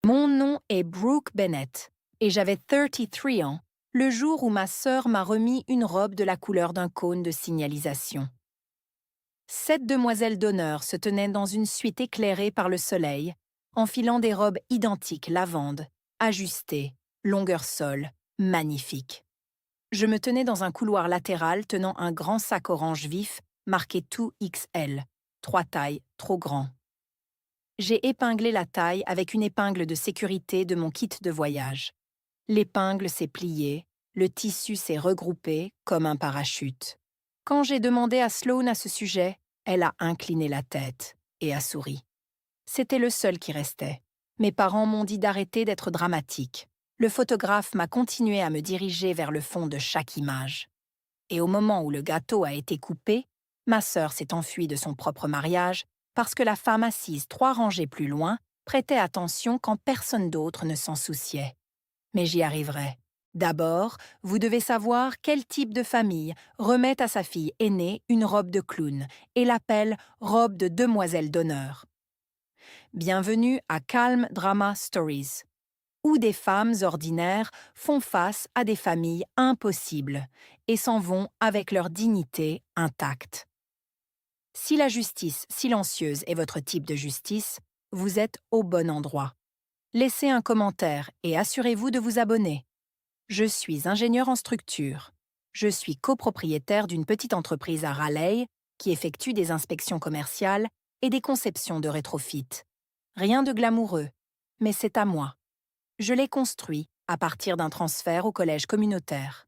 Mon nom est Brooke Bennett et j'avais 33 ans le jour où ma sœur m'a remis une robe de la couleur d'un cône de signalisation. 7 demoiselles d'honneur se tenaient dans une suite éclairée par le soleil, enfilant des robes identiques lavande, ajustées, longueur sol, magnifiques. Je me tenais dans un couloir latéral tenant un grand sac orange vif marqué 2XL, 3 tailles trop grand. J'ai épinglé la taille avec une épingle de sécurité de mon kit de voyage. L'épingle s'est pliée, le tissu s'est regroupé comme un parachute. Quand j'ai demandé à Sloane à ce sujet, elle a incliné la tête et a souri. C'était le seul qui restait. Mes parents m'ont dit d'arrêter d'être dramatique. Le photographe m'a continué à me diriger vers le fond de chaque image. Et au moment où le gâteau a été coupé, ma sœur s'est enfuie de son propre mariage parce que la femme assise 3 rangées plus loin prêtait attention quand personne d'autre ne s'en souciait. Mais j'y arriverai. D'abord, vous devez savoir quel type de famille remet à sa fille aînée une robe de clown et l'appelle robe de demoiselle d'honneur. Bienvenue à Calm Drama Stories, où des femmes ordinaires font face à des familles impossibles et s'en vont avec leur dignité intacte. Si la justice silencieuse est votre type de justice, vous êtes au bon endroit. Laissez un commentaire et assurez-vous de vous abonner. Je suis ingénieur en structure. Je suis copropriétaire d'une petite entreprise à Raleigh qui effectue des inspections commerciales et des conceptions de rétrofit. Rien de glamoureux, mais c'est à moi. Je l'ai construit à partir d'un transfert au collège communautaire.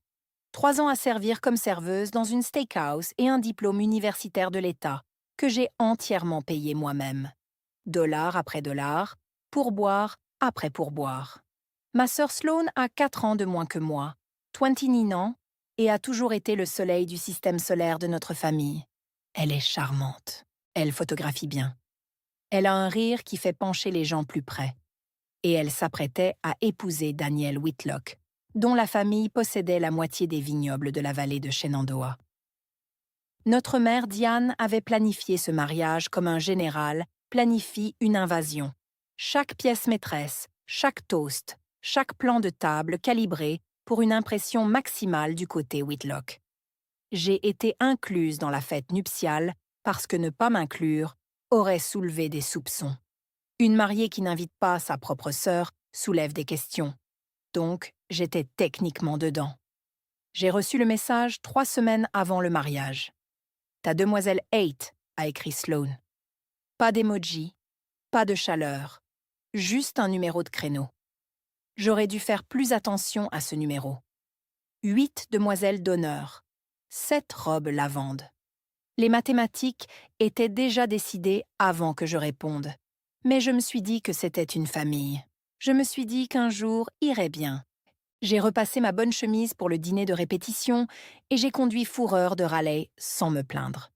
3 ans à servir comme serveuse dans une steakhouse et un diplôme universitaire de l'État que j'ai entièrement payé moi-même. Dollar après dollar, pourboire après pourboire. Ma sœur Sloane a 4 ans de moins que moi, 29 ans, et a toujours été le soleil du système solaire de notre famille. Elle est charmante. Elle photographie bien. Elle a un rire qui fait pencher les gens plus près. Et elle s'apprêtait à épouser Daniel Whitlock, dont la famille possédait la moitié des vignobles de la vallée de Shenandoah. Notre mère Diane avait planifié ce mariage comme un général planifie une invasion. Chaque pièce maîtresse, chaque toast, chaque plan de table calibré pour une impression maximale du côté Whitlock. J'ai été incluse dans la fête nuptiale parce que ne pas m'inclure aurait soulevé des soupçons. Une mariée qui n'invite pas sa propre sœur soulève des questions. Donc, j'étais techniquement dedans. J'ai reçu le message 3 semaines avant le mariage. Ta demoiselle Hate, a écrit Sloane. Pas d'emoji, pas de chaleur, juste un numéro de créneau. J'aurais dû faire plus attention à ce numéro. 8 demoiselles d'honneur, 7 robes lavande. Les mathématiques étaient déjà décidées avant que je réponde. Mais je me suis dit que c'était une famille. Je me suis dit qu'un jour irait bien. J'ai repassé ma bonne chemise pour le dîner de répétition et j'ai conduit Fourreur de Raleigh sans me plaindre.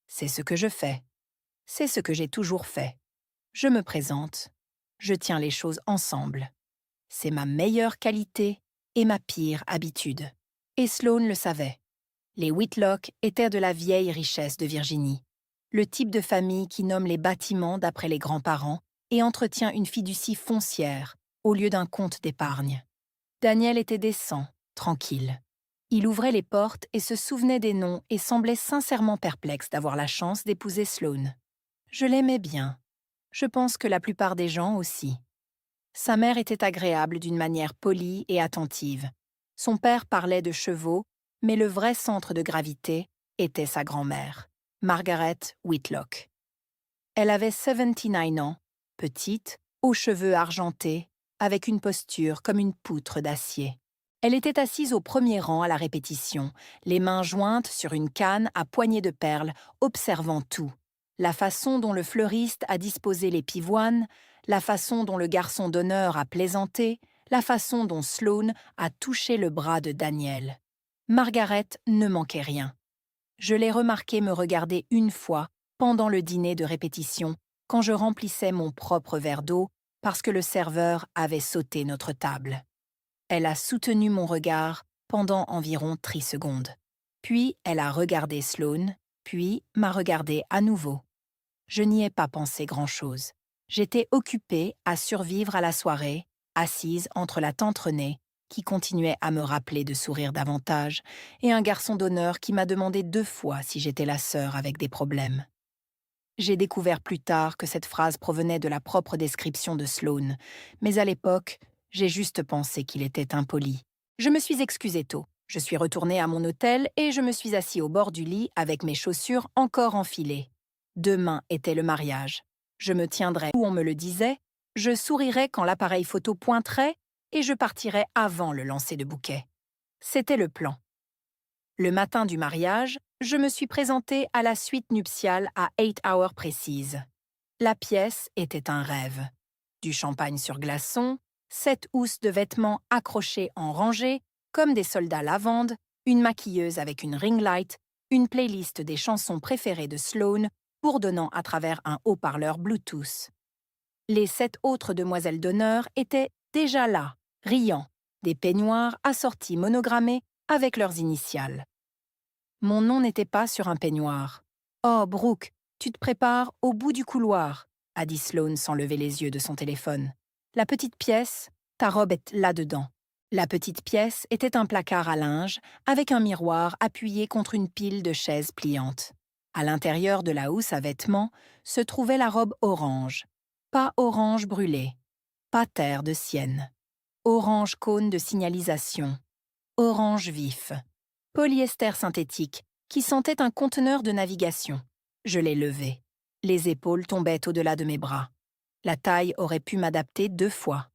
C'est ce que je fais. C'est ce que j'ai toujours fait. Je me présente. Je tiens les choses ensemble. C'est ma meilleure qualité et ma pire habitude. Et Sloane le savait. Les Whitlock étaient de la vieille richesse de Virginie. Le type de famille qui nomme les bâtiments d'après les grands-parents et entretient une fiducie foncière au lieu d'un compte d'épargne. Daniel était décent, tranquille. Il ouvrait les portes et se souvenait des noms et semblait sincèrement perplexe d'avoir la chance d'épouser Sloane. Je l'aimais bien. Je pense que la plupart des gens aussi. Sa mère était agréable d'une manière polie et attentive. Son père parlait de chevaux, mais le vrai centre de gravité était sa grand-mère, Margaret Whitlock. Elle avait 79 ans, petite, aux cheveux argentés, avec une posture comme une poutre d'acier. Elle était assise au premier rang à la répétition, les mains jointes sur une canne à poignée de perles, observant tout. La façon dont le fleuriste a disposé les pivoines, la façon dont le garçon d'honneur a plaisanté, la façon dont Sloane a touché le bras de Daniel. Margaret ne manquait rien. Je l'ai remarqué me regarder une fois pendant le dîner de répétition, quand je remplissais mon propre verre d'eau parce que le serveur avait sauté notre table. Elle a soutenu mon regard pendant environ 3 secondes. Puis elle a regardé Sloane, puis m'a regardé à nouveau. Je n'y ai pas pensé grand-chose. J'étais occupée à survivre à la soirée, assise entre la tante Renée, qui continuait à me rappeler de sourire davantage, et un garçon d'honneur qui m'a demandé 2 fois si j'étais la sœur avec des problèmes. J'ai découvert plus tard que cette phrase provenait de la propre description de Sloane, mais à l'époque, j'ai juste pensé qu'il était impoli. Je me suis excusée tôt. Je suis retournée à mon hôtel et je me suis assis au bord du lit avec mes chaussures encore enfilées. Demain était le mariage. Je me tiendrais où on me le disait, je sourirais quand l'appareil photo pointerait et je partirais avant le lancer de bouquet. C'était le plan. Le matin du mariage, je me suis présentée à la suite nuptiale à 8 heures précises. La pièce était un rêve. Du champagne sur glaçons, 7 housses de vêtements accrochés en rangée, comme des soldats lavande, une maquilleuse avec une ring light, une playlist des chansons préférées de Sloane, bourdonnant à travers un haut-parleur Bluetooth. Les 7 autres demoiselles d'honneur étaient déjà là, riant, des peignoirs assortis monogrammés avec leurs initiales. Mon nom n'était pas sur un peignoir. « Oh, Brooke, tu te prépares au bout du couloir », a dit Sloane sans lever les yeux de son téléphone. « La petite pièce, ta robe est là-dedans. » La petite pièce était un placard à linge avec un miroir appuyé contre une pile de chaises pliantes. À l'intérieur de la housse à vêtements se trouvait la robe orange. Pas orange brûlé, pas terre de sienne. Orange cône de signalisation. Orange vif. Polyester synthétique, qui sentait un conteneur de navigation. Je l'ai levé. Les épaules tombaient au-delà de mes bras. La taille aurait pu m'adapter 2 fois.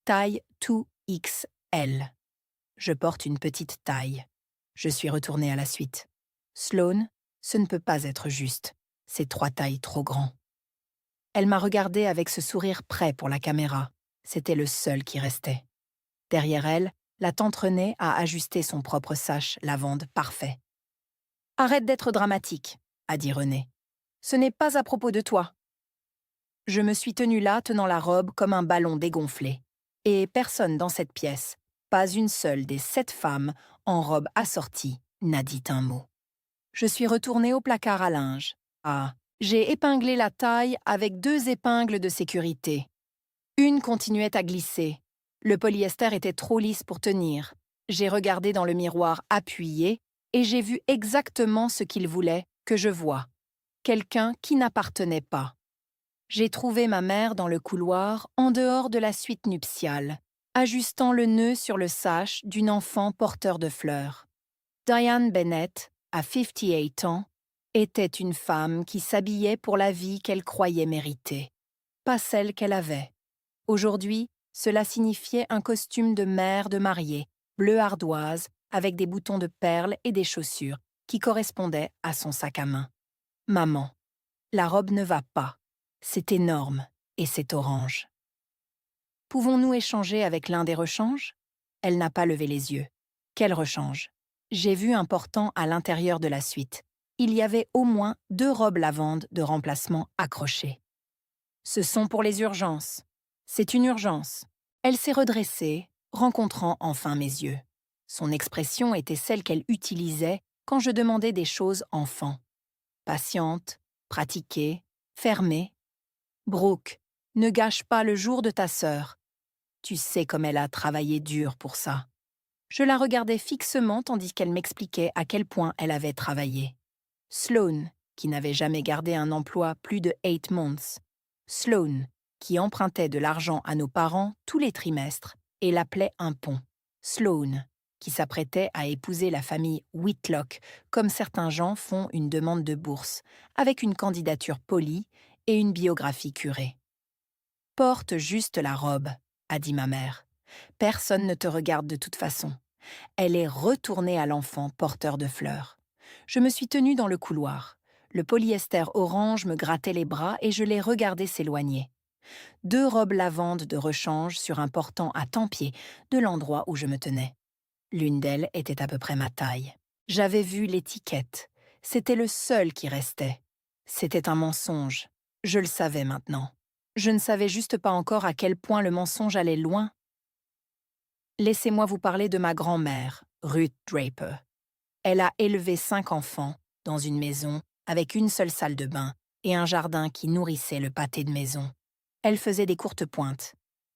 Taille 2XL. Je porte une petite taille. Je suis retournée à la suite. Sloane, ce ne peut pas être juste. C'est 3 tailles trop grands. Elle m'a regardée avec ce sourire prêt pour la caméra. C'était le seul qui restait. Derrière elle, la tante Renée a ajusté son propre sash lavande parfait. « Arrête d'être dramatique », a dit Renée. « Ce n'est pas à propos de toi. » Je me suis tenue là tenant la robe comme un ballon dégonflé. Et personne dans cette pièce, pas une seule des 7 femmes en robe assortie, n'a dit un mot. Je suis retournée au placard à linge. Ah, j'ai épinglé la taille avec 2 épingles de sécurité. Une continuait à glisser. Le polyester était trop lisse pour tenir. J'ai regardé dans le miroir appuyé et j'ai vu exactement ce qu'il voulait que je voie. Quelqu'un qui n'appartenait pas. J'ai trouvé ma mère dans le couloir, en dehors de la suite nuptiale, ajustant le nœud sur le sash d'une enfant porteur de fleurs. Diane Bennett, à 58 ans, était une femme qui s'habillait pour la vie qu'elle croyait mériter, pas celle qu'elle avait. Aujourd'hui, cela signifiait un costume de mère de mariée, bleu ardoise, avec des boutons de perles et des chaussures, qui correspondaient à son sac à main. Maman, la robe ne va pas. C'est énorme et c'est orange. Pouvons-nous échanger avec l'un des rechanges ? Elle n'a pas levé les yeux. Quel rechange ? J'ai vu un portant à l'intérieur de la suite. Il y avait au moins 2 robes lavande de remplacement accrochées. Ce sont pour les urgences. C'est une urgence. Elle s'est redressée, rencontrant enfin mes yeux. Son expression était celle qu'elle utilisait quand je demandais des choses enfant. Patiente, pratiquée, fermée. Brooke, ne gâche pas le jour de ta sœur. Tu sais comme elle a travaillé dur pour ça. Je la regardais fixement tandis qu'elle m'expliquait à quel point elle avait travaillé. Sloane, qui n'avait jamais gardé un emploi plus de 8 months. Sloane, qui empruntait de l'argent à nos parents tous les trimestres et l'appelait un pont. Sloane, qui s'apprêtait à épouser la famille Whitlock, comme certains gens font une demande de bourse, avec une candidature polie et une biographie curée. « Porte juste la robe », a dit ma mère. « Personne ne te regarde de toute façon. » Elle est retournée à l'enfant porteur de fleurs. Je me suis tenue dans le couloir. Le polyester orange me grattait les bras et je l'ai regardé s'éloigner. 2 robes lavande de rechange sur un portant à tant-pied de l'endroit où je me tenais. L'une d'elles était à peu près ma taille. J'avais vu l'étiquette. C'était le seul qui restait. C'était un mensonge. Je le savais maintenant. Je ne savais juste pas encore à quel point le mensonge allait loin. Laissez-moi vous parler de ma grand-mère, Ruth Draper. Elle a élevé 5 enfants dans une maison avec une seule salle de bain et un jardin qui nourrissait le pâté de maison. Elle faisait des courtes pointes.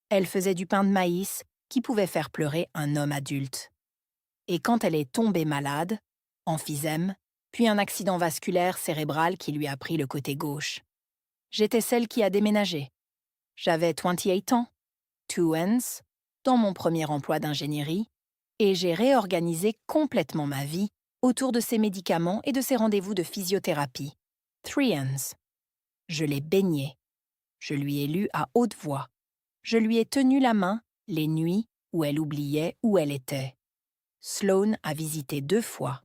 Elle faisait du pain de maïs qui pouvait faire pleurer un homme adulte. Et quand elle est tombée malade, emphysème, puis un accident vasculaire cérébral qui lui a pris le côté gauche. J'étais celle qui a déménagé. J'avais 28 ans, two ends, dans mon premier emploi d'ingénierie, et j'ai réorganisé complètement ma vie autour de ces médicaments et de ces rendez-vous de physiothérapie. Three ends. Je l'ai baignée. Je lui ai lu à haute voix. Je lui ai tenu la main les nuits où elle oubliait où elle était. Sloane a visité 2 fois.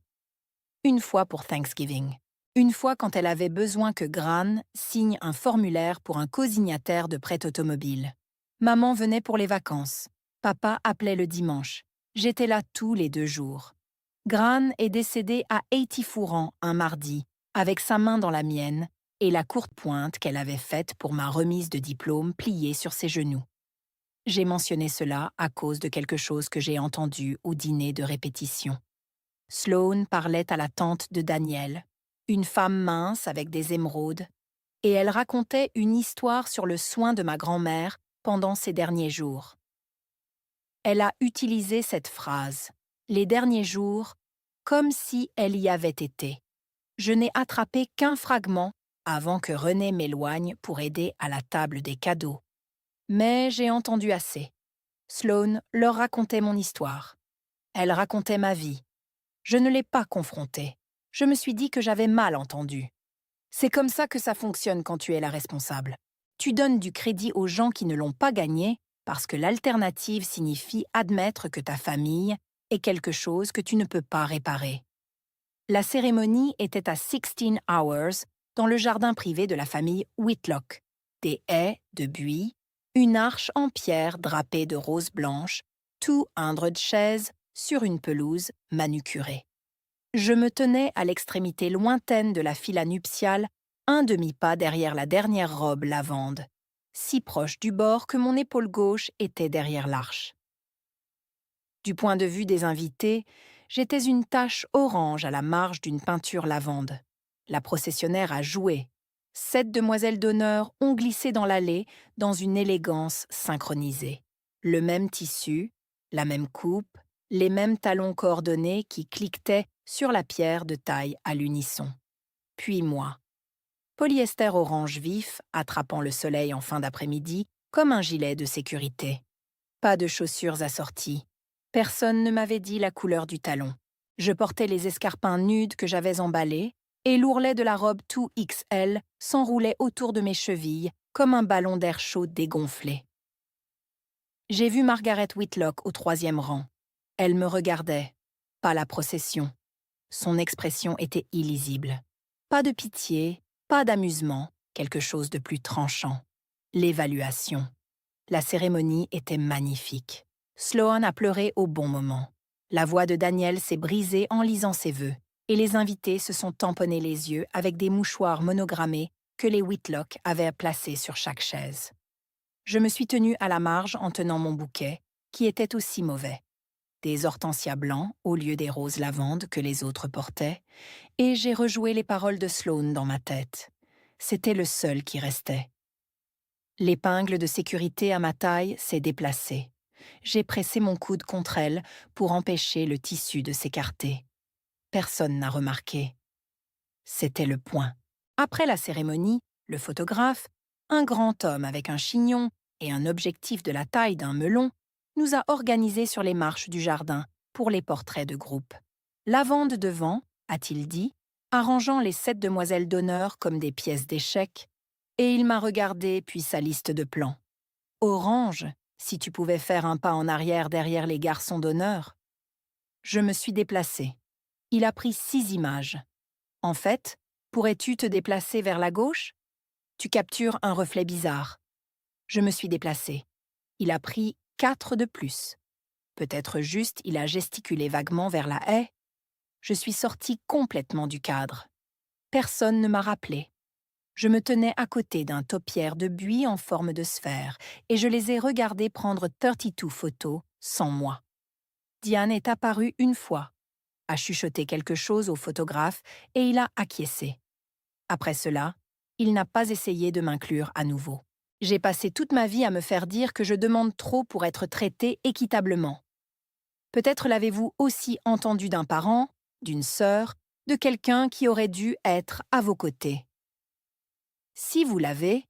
Une fois pour Thanksgiving. Une fois quand elle avait besoin que Gran signe un formulaire pour un cosignataire de prêt automobile. Maman venait pour les vacances. Papa appelait le dimanche. J'étais là tous les 2 jours. Gran est décédée à Eighty-Fourant un mardi, avec sa main dans la mienne et la courte pointe qu'elle avait faite pour ma remise de diplôme pliée sur ses genoux. J'ai mentionné cela à cause de quelque chose que j'ai entendu au dîner de répétition. Sloane parlait à la tante de Daniel, une femme mince avec des émeraudes, et elle racontait une histoire sur le soin de ma grand-mère pendant ces derniers jours. Elle a utilisé cette phrase, les derniers jours, comme si elle y avait été. Je n'ai attrapé qu'un fragment avant que René m'éloigne pour aider à la table des cadeaux. Mais j'ai entendu assez. Sloane leur racontait mon histoire. Elle racontait ma vie. Je ne l'ai pas confrontée. Je me suis dit que j'avais mal entendu. C'est comme ça que ça fonctionne quand tu es la responsable. Tu donnes du crédit aux gens qui ne l'ont pas gagné parce que l'alternative signifie admettre que ta famille est quelque chose que tu ne peux pas réparer. La cérémonie était à 16 Hours dans le jardin privé de la famille Whitlock. Des haies de buis, une arche en pierre drapée de roses blanches, 200 chaises sur une pelouse manucurée. Je me tenais à l'extrémité lointaine de la fila nuptiale, un demi-pas derrière la dernière robe lavande, si proche du bord que mon épaule gauche était derrière l'arche. Du point de vue des invités, j'étais une tache orange à la marge d'une peinture lavande. La processionnaire a joué. 7 demoiselles d'honneur ont glissé dans l'allée dans une élégance synchronisée. Le même tissu, la même coupe, les mêmes talons coordonnés qui cliquetaient sur la pierre de taille à l'unisson. Puis moi. Polyester orange vif, attrapant le soleil en fin d'après-midi, comme un gilet de sécurité. Pas de chaussures assorties. Personne ne m'avait dit la couleur du talon. Je portais les escarpins nudes que j'avais emballés, et l'ourlet de la robe 2XL s'enroulait autour de mes chevilles comme un ballon d'air chaud dégonflé. J'ai vu Margaret Whitlock au 3e rang. Elle me regardait, pas la procession. Son expression était illisible. Pas de pitié, pas d'amusement, quelque chose de plus tranchant. L'évaluation. La cérémonie était magnifique. Sloane a pleuré au bon moment. La voix de Daniel s'est brisée en lisant ses vœux, et les invités se sont tamponnés les yeux avec des mouchoirs monogrammés que les Whitlock avaient placés sur chaque chaise. Je me suis tenue à la marge en tenant mon bouquet, qui était aussi mauvais. Des hortensias blancs au lieu des roses lavandes que les autres portaient, et j'ai rejoué les paroles de Sloane dans ma tête. C'était le seul qui restait. L'épingle de sécurité à ma taille s'est déplacée. J'ai pressé mon coude contre elle pour empêcher le tissu de s'écarter. Personne n'a remarqué. C'était le point. Après la cérémonie, le photographe, un grand homme avec un chignon et un objectif de la taille d'un melon, nous a organisés sur les marches du jardin pour les portraits de groupe. Lavande devant, a-t-il dit, arrangeant les 7 demoiselles d'honneur comme des pièces d'échecs, et il m'a regardé puis sa liste de plans. Orange, si tu pouvais faire un pas en arrière derrière les garçons d'honneur. Je me suis déplacée. Il a pris 6 images. En fait, pourrais-tu te déplacer vers la gauche? Tu captures un reflet bizarre. Je me suis déplacée. Il a pris 4 de plus. Peut-être juste il a gesticulé vaguement vers la haie. Je suis sortie complètement du cadre. Personne ne m'a rappelé. Je me tenais à côté d'un taupière de buis en forme de sphère et je les ai regardés prendre 32 photos sans moi. Diane est apparue une fois, a chuchoté quelque chose au photographe et il a acquiescé. Après cela, il n'a pas essayé de m'inclure à nouveau. J'ai passé toute ma vie à me faire dire que je demande trop pour être traitée équitablement. Peut-être l'avez-vous aussi entendu d'un parent, d'une sœur, de quelqu'un qui aurait dû être à vos côtés. Si vous l'avez,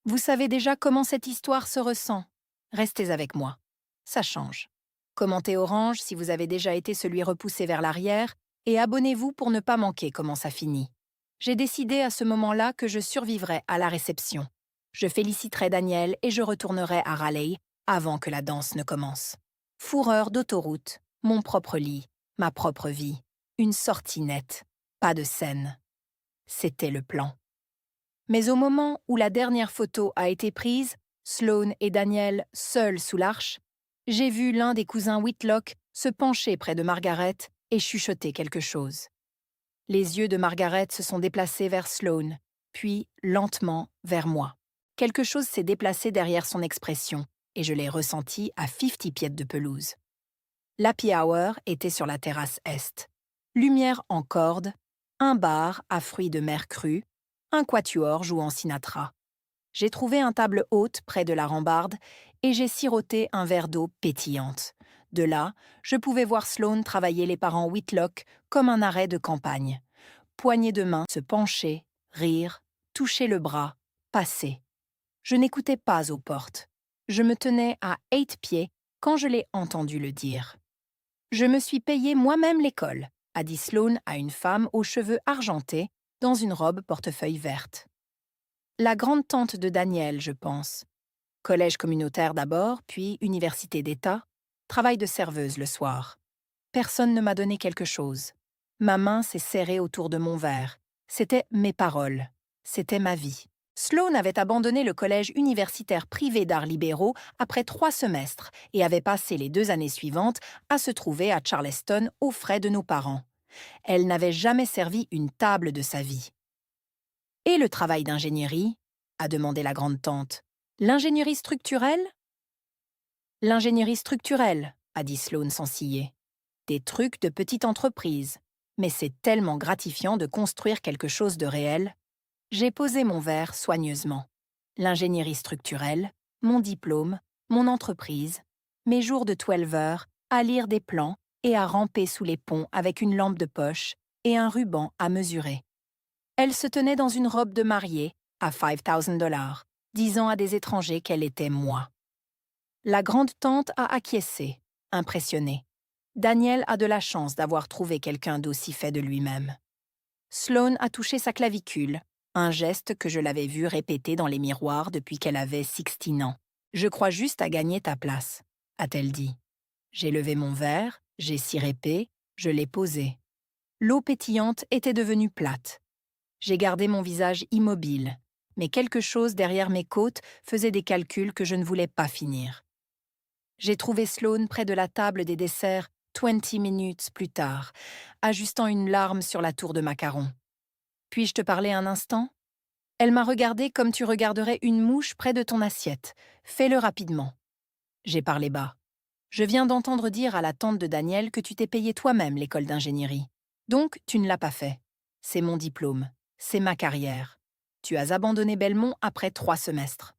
vous savez déjà comment cette histoire se ressent. Restez avec moi. Ça change. Commentez Orange si vous avez déjà été celui repoussé vers l'arrière et abonnez-vous pour ne pas manquer comment ça finit. J'ai décidé à ce moment-là que je survivrai à la réception. Je féliciterai Daniel et je retournerai à Raleigh avant que la danse ne commence. Fourreur d'autoroute, mon propre lit, ma propre vie, une sortie nette, pas de scène. C'était le plan. Mais au moment où la dernière photo a été prise, Sloane et Daniel seuls sous l'arche, j'ai vu l'un des cousins Whitlock se pencher près de Margaret et chuchoter quelque chose. Les yeux de Margaret se sont déplacés vers Sloane, puis lentement vers moi. Quelque chose s'est déplacé derrière son expression, et je l'ai ressenti à 50 pieds de pelouse. L'happy hour était sur la terrasse est. Lumière en corde, un bar à fruits de mer crus, un quatuor jouant Sinatra. J'ai trouvé un table haute près de la rambarde et j'ai siroté un verre d'eau pétillante. De là, je pouvais voir Sloane travailler les parents Whitlock comme un arrêt de campagne. Poignées de main, se pencher, rire, toucher le bras, passer. Je n'écoutais pas aux portes. Je me tenais à 8 pieds quand je l'ai entendu le dire. « Je me suis payé moi-même l'école », a dit Sloane à une femme aux cheveux argentés dans une robe portefeuille verte. La grande-tante de Daniel, je pense. Collège communautaire d'abord, puis université d'État, travail de serveuse le soir. Personne ne m'a donné quelque chose. Ma main s'est serrée autour de mon verre. C'était mes paroles. C'était ma vie. Sloane avait abandonné le collège universitaire privé d'arts libéraux après 3 semestres et avait passé les 2 années suivantes à se trouver à Charleston aux frais de nos parents. Elle n'avait jamais servi une table de sa vie. « Et le travail d'ingénierie ?» a demandé la grande-tante. « L'ingénierie structurelle ?»« L'ingénierie structurelle, » a dit Sloane sans ciller. « Des trucs de petite entreprise. Mais c'est tellement gratifiant de construire quelque chose de réel. » J'ai posé mon verre soigneusement. L'ingénierie structurelle, mon diplôme, mon entreprise, mes jours de 12 heures à lire des plans et à ramper sous les ponts avec une lampe de poche et un ruban à mesurer. Elle se tenait dans une robe de mariée à $5,000, disant à des étrangers qu'elle était moi. La grande-tante a acquiescé, impressionnée. Daniel a de la chance d'avoir trouvé quelqu'un d'aussi fait de lui-même. Sloane a touché sa clavicule, un geste que je l'avais vu répéter dans les miroirs depuis qu'elle avait 16 ans. « Je crois juste à gagner ta place », a-t-elle dit. J'ai levé mon verre, j'ai sirépé, je l'ai posé. L'eau pétillante était devenue plate. J'ai gardé mon visage immobile, mais quelque chose derrière mes côtes faisait des calculs que je ne voulais pas finir. J'ai trouvé Sloane près de la table des desserts 20 minutes plus tard, ajustant une larme sur la tour de macarons. « Puis-je te parler un instant ?» Elle m'a regardé comme tu regarderais une mouche près de ton assiette. Fais-le rapidement. J'ai parlé bas. Je viens d'entendre dire à la tante de Daniel que tu t'es payé toi-même l'école d'ingénierie. Donc, tu ne l'as pas fait. C'est mon diplôme. C'est ma carrière. Tu as abandonné Belmont après 3 semestres.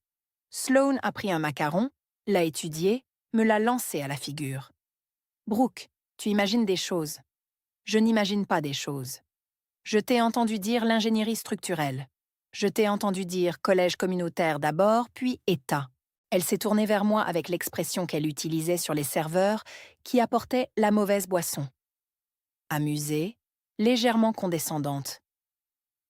Sloane a pris un macaron, l'a étudié, me l'a lancé à la figure. Brooke, tu imagines des choses. Je n'imagine pas des choses. Je t'ai entendu dire l'ingénierie structurelle. Je t'ai entendu dire collège communautaire d'abord, puis État. Elle s'est tournée vers moi avec l'expression qu'elle utilisait sur les serveurs qui apportaient la mauvaise boisson. Amusée, légèrement condescendante.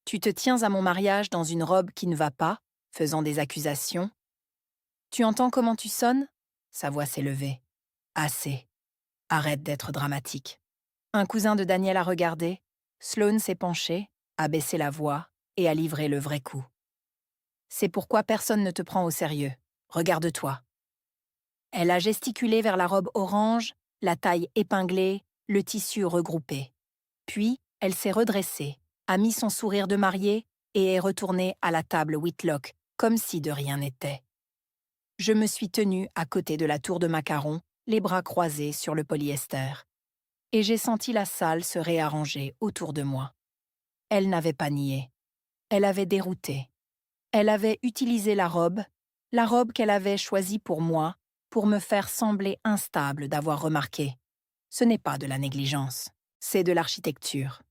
Tu te tiens à mon mariage dans une robe qui ne va pas, faisant des accusations. Tu entends comment tu sonnes ? Sa voix s'est levée. Assez. Arrête d'être dramatique. Un cousin de Daniel a regardé. Sloane s'est penché, a baissé la voix et a livré le vrai coup. C'est pourquoi personne ne te prend au sérieux. Regarde-toi. Elle a gesticulé vers la robe orange, la taille épinglée, le tissu regroupé. Puis, elle s'est redressée, a mis son sourire de mariée et est retournée à la table Whitlock, comme si de rien n'était. Je me suis tenue à côté de la tour de macarons, les bras croisés sur le polyester. Et j'ai senti la salle se réarranger autour de moi. Elle n'avait pas nié. Elle avait dérouté. Elle avait utilisé la robe, La robe qu'elle avait choisie pour moi, pour me faire sembler instable d'avoir remarqué. Ce n'est pas de la négligence, c'est de l'architecture.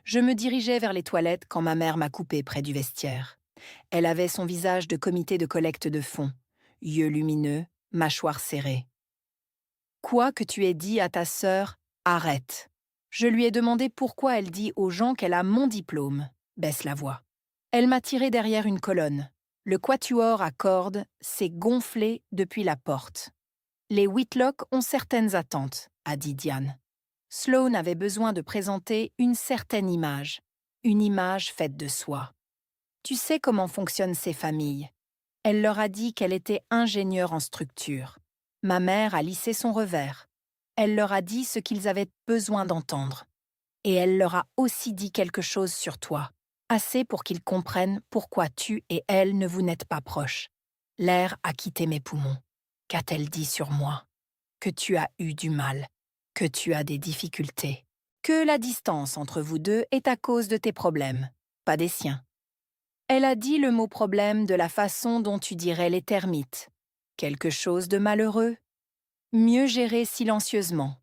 Je me dirigeais vers les toilettes quand ma mère m'a coupé près du vestiaire. Elle avait son visage de comité de collecte de fonds, yeux lumineux, mâchoire serrée. Quoi que tu aies dit à ta sœur, arrête. Je lui ai demandé pourquoi elle dit aux gens qu'elle a mon diplôme. Baisse la voix. Elle m'a tiré derrière une colonne. Le quatuor à cordes s'est gonflé depuis la porte. Les Whitlock ont certaines attentes, a dit Diane. Sloane avait besoin de présenter une certaine image, une image faite de soi. Tu sais comment fonctionnent ces familles. Elle leur a dit qu'elle était ingénieure en structure. Ma mère a lissé son revers. Elle leur a dit ce qu'ils avaient besoin d'entendre. Et elle leur a aussi dit quelque chose sur toi, assez pour qu'ils comprennent pourquoi tu et elle ne vous n'êtes pas proches. L'air a quitté mes poumons. Qu'a-t-elle dit sur moi? Que tu as eu du mal, que tu as des difficultés, que la distance entre vous deux est à cause de tes problèmes, pas des siens. Elle a dit le mot problème de la façon dont tu dirais les termites. Quelque chose de malheureux? Mieux géré silencieusement.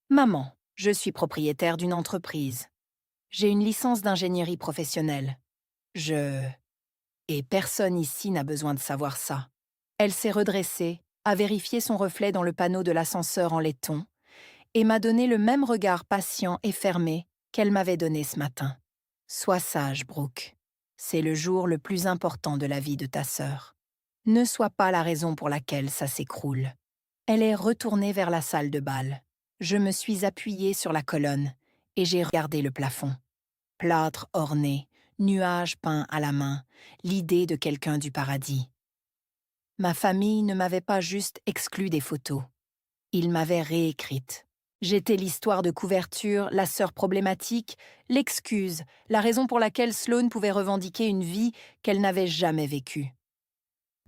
Maman, je suis propriétaire d'une entreprise. J'ai une licence d'ingénierie professionnelle. Et personne ici n'a besoin de savoir ça. Elle s'est redressée, a vérifié son reflet dans le panneau de l'ascenseur en laiton, et m'a donné le même regard patient et fermé qu'elle m'avait donné ce matin. Sois sage, Brooke. C'est le jour le plus important de la vie de ta sœur. Ne sois pas la raison pour laquelle ça s'écroule. Elle est retournée vers la salle de bal. Je me suis appuyée sur la colonne et j'ai regardé le plafond. Plâtre orné, nuages peints à la main, l'idée de quelqu'un du paradis. Ma famille ne m'avait pas juste exclu des photos. Ils m'avaient réécrite. J'étais l'histoire de couverture, la sœur problématique, l'excuse, la raison pour laquelle Sloane pouvait revendiquer une vie qu'elle n'avait jamais vécue.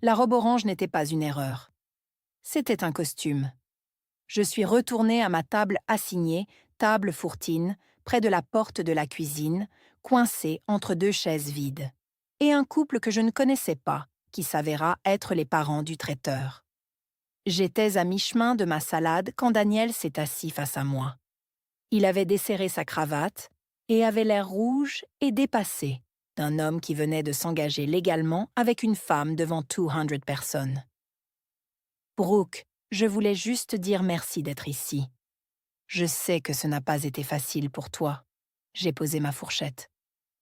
La robe orange n'était pas une erreur. C'était un costume. Je suis retournée à ma table assignée, table fourtine, près de la porte de la cuisine, coincée entre deux chaises vides. Et un couple que je ne connaissais pas, qui s'avéra être les parents du traiteur. J'étais à mi-chemin de ma salade quand Daniel s'est assis face à moi. Il avait desserré sa cravate et avait l'air rouge et dépassé d'un homme qui venait de s'engager légalement avec une femme devant 200 personnes. Brooke, je voulais juste dire merci d'être ici. Je sais que ce n'a pas été facile pour toi. J'ai posé ma fourchette.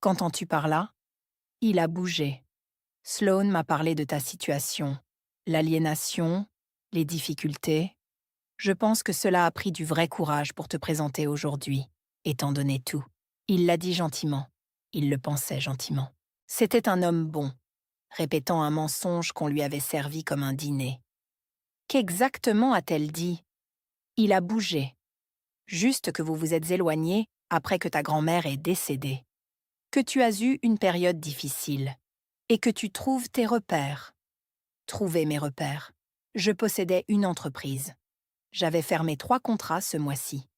Qu'entends-tu par là? Il a bougé. Sloane m'a parlé de ta situation, l'aliénation, les difficultés. Je pense que cela a pris du vrai courage pour te présenter aujourd'hui, étant donné tout. Il l'a dit gentiment. Il le pensait gentiment. C'était un homme bon, répétant un mensonge qu'on lui avait servi comme un dîner. Qu'exactement a-t-elle dit? Il a bougé. Juste que vous vous êtes éloignés après que ta grand-mère est décédée. Que tu as eu une période difficile. Et que tu trouves tes repères. Trouver mes repères. Je possédais une entreprise. J'avais fermé 3 contrats ce mois-ci.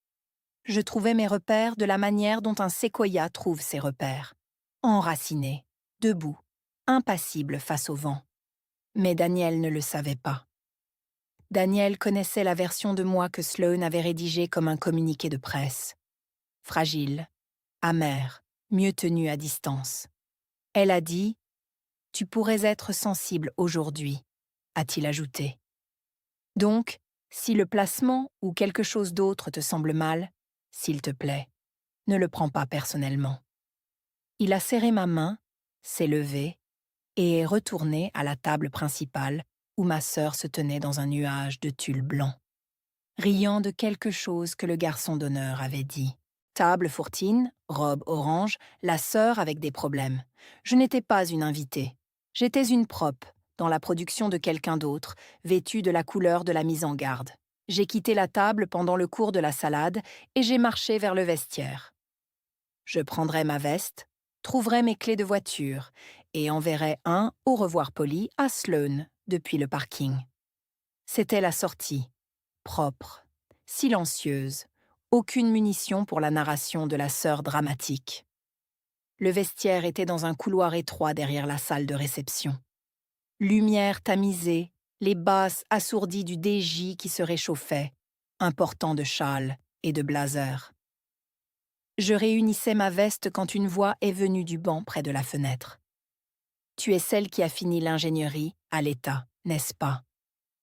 Je trouvais mes repères de la manière dont un séquoia trouve ses repères. Enraciné, debout, impassible face au vent. Mais Daniel ne le savait pas. Daniel connaissait la version de moi que Sloane avait rédigée comme un communiqué de presse. Fragile, amère, mieux tenue à distance. Elle a dit « Tu pourrais être sensible aujourd'hui », a-t-il ajouté. Donc, si le placement ou quelque chose d'autre te semble mal, s'il te plaît, ne le prends pas personnellement. Il a serré ma main, s'est levé et est retourné à la table principale où ma sœur se tenait dans un nuage de tulle blanc, riant de quelque chose que le garçon d'honneur avait dit. Table fourtine, robe orange, la sœur avec des problèmes. Je n'étais pas une invitée. J'étais une prop, dans la production de quelqu'un d'autre, vêtue de la couleur de la mise en garde. J'ai quitté la table pendant le cours de la salade et j'ai marché vers le vestiaire. Je prendrai ma veste, trouverai mes clés de voiture et enverrai un au revoir poli à Sloane depuis le parking. C'était la sortie, propre, silencieuse, aucune munition pour la narration de la sœur dramatique. Le vestiaire était dans un couloir étroit derrière la salle de réception. Lumière tamisée, les basses assourdies du DJ qui se réchauffait, important de châle et de blazer. Je réunissais ma veste quand une voix est venue du banc près de la fenêtre. « Tu es celle qui a fini l'ingénierie à l'État, n'est-ce pas ?»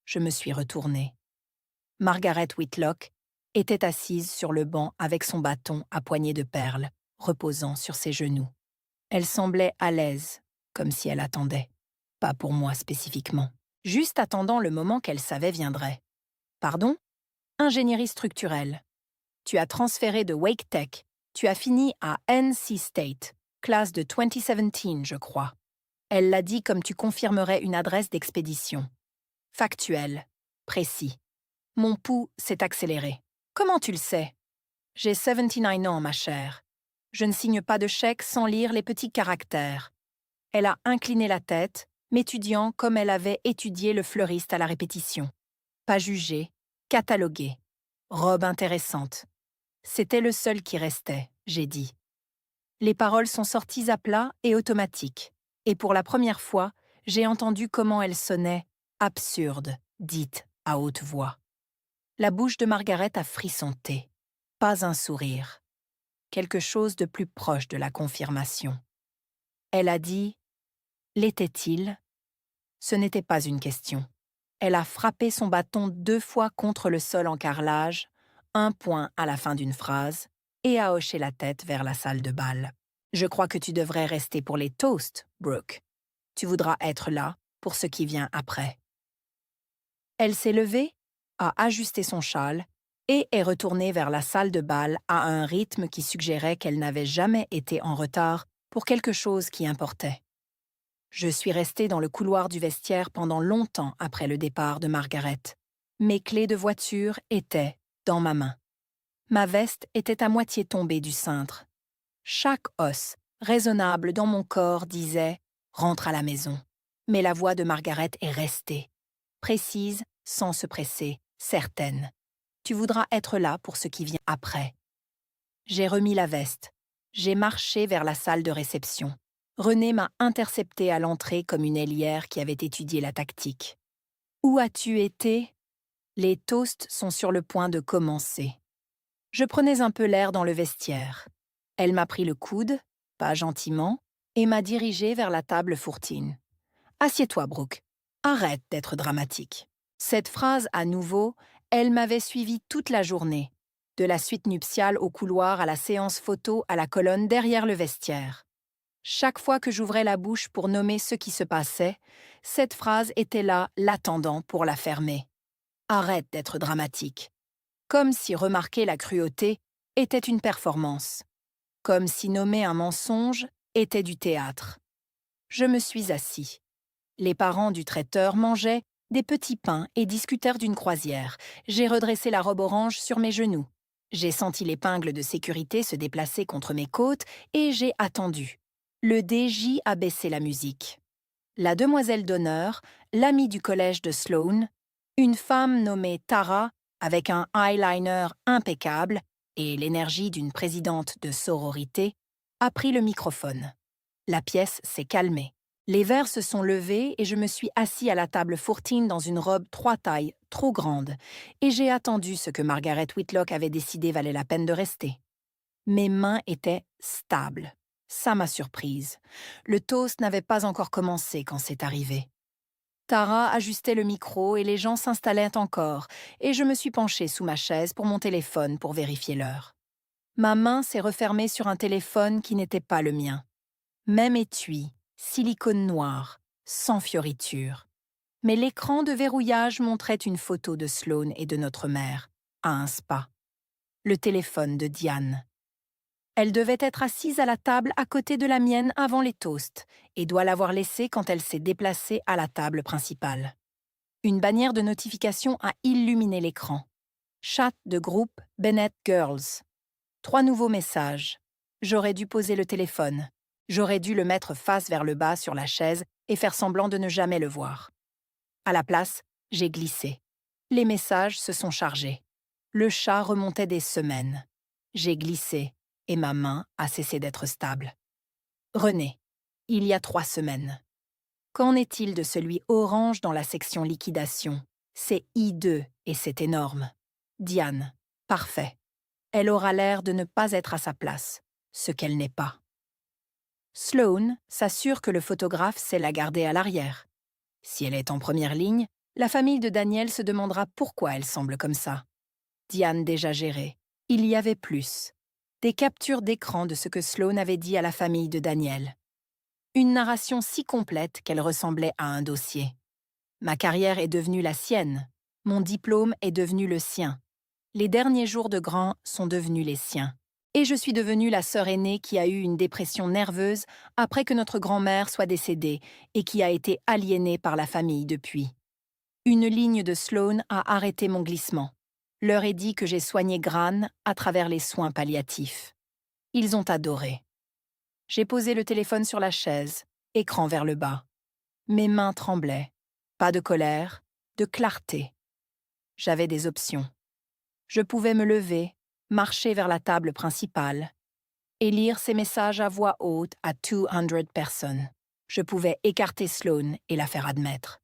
Je me suis retournée. Margaret Whitlock était assise sur le banc avec son bâton à poignée de perles, reposant sur ses genoux. Elle semblait à l'aise, comme si elle attendait. Pas pour moi spécifiquement. Juste attendant le moment qu'elle savait viendrait. Pardon ? Ingénierie structurelle. Tu as transféré de Wake Tech. Tu as fini à NC State, classe de 2017, je crois. Elle l'a dit comme tu confirmerais une adresse d'expédition. Factuel, précis. Mon pouls s'est accéléré. Comment tu le sais ? J'ai 79 ans, ma chère. Je ne signe pas de chèque sans lire les petits caractères. Elle a incliné la tête, m'étudiant comme elle avait étudié le fleuriste à la répétition. Pas jugé, catalogué. Robe intéressante. C'était le seul qui restait, j'ai dit. Les paroles sont sorties à plat et automatiques. Et pour la première fois, j'ai entendu comment elles sonnaient absurdes, dites à haute voix. La bouche de Margaret a frissonné. Pas un sourire. Quelque chose de plus proche de la confirmation. Elle a dit « L'était-il » Ce n'était pas une question. Elle a frappé son bâton 2 fois contre le sol en carrelage, un point à la fin d'une phrase, et a hoché la tête vers la salle de bal. « Je crois que tu devrais rester pour les toasts, Brooke. Tu voudras être là pour ce qui vient après. » Elle s'est levée, a ajusté son châle et est retournée vers la salle de bal à un rythme qui suggérait qu'elle n'avait jamais été en retard pour quelque chose qui importait. Je suis restée dans le couloir du vestiaire pendant longtemps après le départ de Margaret. Mes clés de voiture étaient dans ma main. Ma veste était à moitié tombée du cintre. Chaque os, raisonnable dans mon corps, disait « Rentre à la maison ». Mais la voix de Margaret est restée. Précise, sans se presser, certaine. Tu voudras être là pour ce qui vient après. J'ai remis la veste. J'ai marché vers la salle de réception. René m'a interceptée à l'entrée comme une ailière qui avait étudié la tactique. « Où as-tu été ?» Les toasts sont sur le point de commencer. Je prenais un peu l'air dans le vestiaire. Elle m'a pris le coude, pas gentiment, et m'a dirigée vers la table fourtine. « Assieds-toi, Brooke. Arrête d'être dramatique. » Cette phrase, à nouveau, elle m'avait suivie toute la journée, de la suite nuptiale au couloir à la séance photo à la colonne derrière le vestiaire. Chaque fois que j'ouvrais la bouche pour nommer ce qui se passait, cette phrase était là, l'attendant pour la fermer. Arrête d'être dramatique. Comme si remarquer la cruauté était une performance. Comme si nommer un mensonge était du théâtre. Je me suis assis. Les parents du traiteur mangeaient des petits pains et discutèrent d'une croisière. J'ai redressé la robe orange sur mes genoux. J'ai senti l'épingle de sécurité se déplacer contre mes côtes et j'ai attendu. Le DJ a baissé la musique. La demoiselle d'honneur, l'amie du collège de Sloane, une femme nommée Tara, avec un eyeliner impeccable et l'énergie d'une présidente de sororité, a pris le microphone. La pièce s'est calmée. Les verres se sont levés et je me suis assis à la table fourtine dans une robe 3 tailles, trop grande, et j'ai attendu ce que Margaret Whitlock avait décidé valait la peine de rester. Mes mains étaient stables. Ça m'a surprise. Le toast n'avait pas encore commencé quand c'est arrivé. Tara ajustait le micro et les gens s'installaient encore, et je me suis penchée sous ma chaise pour mon téléphone pour vérifier l'heure. Ma main s'est refermée sur un téléphone qui n'était pas le mien. Même étui, silicone noir, sans fioriture. Mais l'écran de verrouillage montrait une photo de Sloane et de notre mère, à un spa. Le téléphone de Diane. Elle devait être assise à la table à côté de la mienne avant les toasts et doit l'avoir laissée quand elle s'est déplacée à la table principale. Une bannière de notification a illuminé l'écran. Chat de groupe Bennett Girls. 3 nouveaux messages. J'aurais dû poser le téléphone. J'aurais dû le mettre face vers le bas sur la chaise et faire semblant de ne jamais le voir. À la place, j'ai glissé. Les messages se sont chargés. Le chat remontait des semaines. J'ai glissé et ma main a cessé d'être stable. René, il y a 3 semaines. Qu'en est-il de celui orange dans la section liquidation? C'est I2 et c'est énorme. Diane, parfait. Elle aura l'air de ne pas être à sa place, ce qu'elle n'est pas. Sloane s'assure que le photographe sait la garder à l'arrière. Si elle est en première ligne, la famille de Daniel se demandera pourquoi elle semble comme ça. Diane déjà gérée. Il y avait plus. Des captures d'écran de ce que Sloane avait dit à la famille de Daniel. Une narration si complète qu'elle ressemblait à un dossier. Ma carrière est devenue la sienne. Mon diplôme est devenu le sien. Les derniers jours de Grant sont devenus les siens. Et je suis devenue la sœur aînée qui a eu une dépression nerveuse après que notre grand-mère soit décédée et qui a été aliénée par la famille depuis. Une ligne de Sloane a arrêté mon glissement. Leur est dit que j'ai soigné Gran à travers les soins palliatifs. Ils ont adoré. J'ai posé le téléphone sur la chaise, écran vers le bas. Mes mains tremblaient. Pas de colère, de clarté. J'avais des options. Je pouvais me lever, marcher vers la table principale et lire ces messages à voix haute à 200 personnes. Je pouvais écarter Sloane et la faire admettre.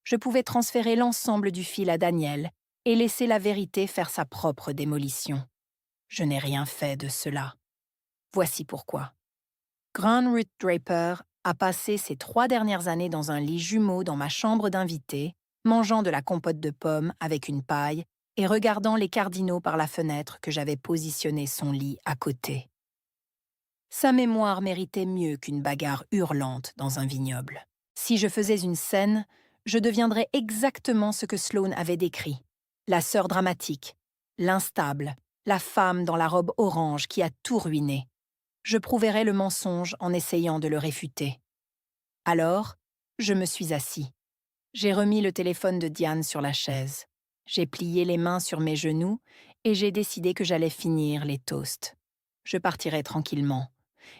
Je pouvais transférer l'ensemble du fil à Daniel et laisser la vérité faire sa propre démolition. Je n'ai rien fait de cela. Voici pourquoi. Grant Ruth Draper a passé ses 3 dernières années dans un lit jumeau dans ma chambre d'invité, mangeant de la compote de pommes avec une paille et regardant les cardinaux par la fenêtre que j'avais positionné son lit à côté. Sa mémoire méritait mieux qu'une bagarre hurlante dans un vignoble. Si je faisais une scène, je deviendrais exactement ce que Sloane avait décrit. La sœur dramatique, l'instable, la femme dans la robe orange qui a tout ruiné. Je prouverais le mensonge en essayant de le réfuter. Alors, je me suis assis. J'ai remis le téléphone de Diane sur la chaise. J'ai plié les mains sur mes genoux et j'ai décidé que j'allais finir les toasts. Je partirai tranquillement.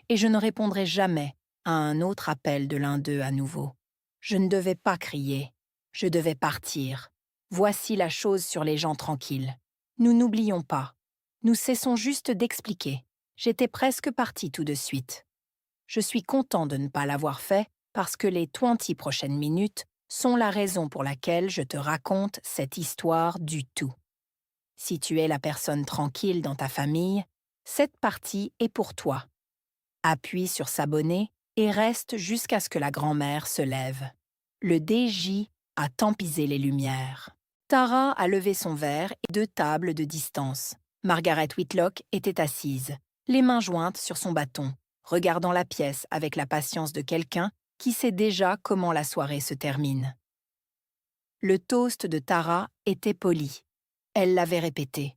Et je ne répondrai jamais à un autre appel de l'un d'eux à nouveau. Je ne devais pas crier. Je devais partir. Voici la chose sur les gens tranquilles. Nous n'oublions pas. Nous cessons juste d'expliquer. J'étais presque partie tout de suite. Je suis content de ne pas l'avoir fait parce que les 20 prochaines minutes sont la raison pour laquelle je te raconte cette histoire du tout. Si tu es la personne tranquille dans ta famille, cette partie est pour toi. Appuie sur s'abonner et reste jusqu'à ce que la grand-mère se lève. Le DJ a tempisé les lumières. Tara a levé son verre et 2 tables de distance. Margaret Whitlock était assise, les mains jointes sur son bâton, regardant la pièce avec la patience de quelqu'un qui sait déjà comment la soirée se termine. Le toast de Tara était poli. Elle l'avait répété.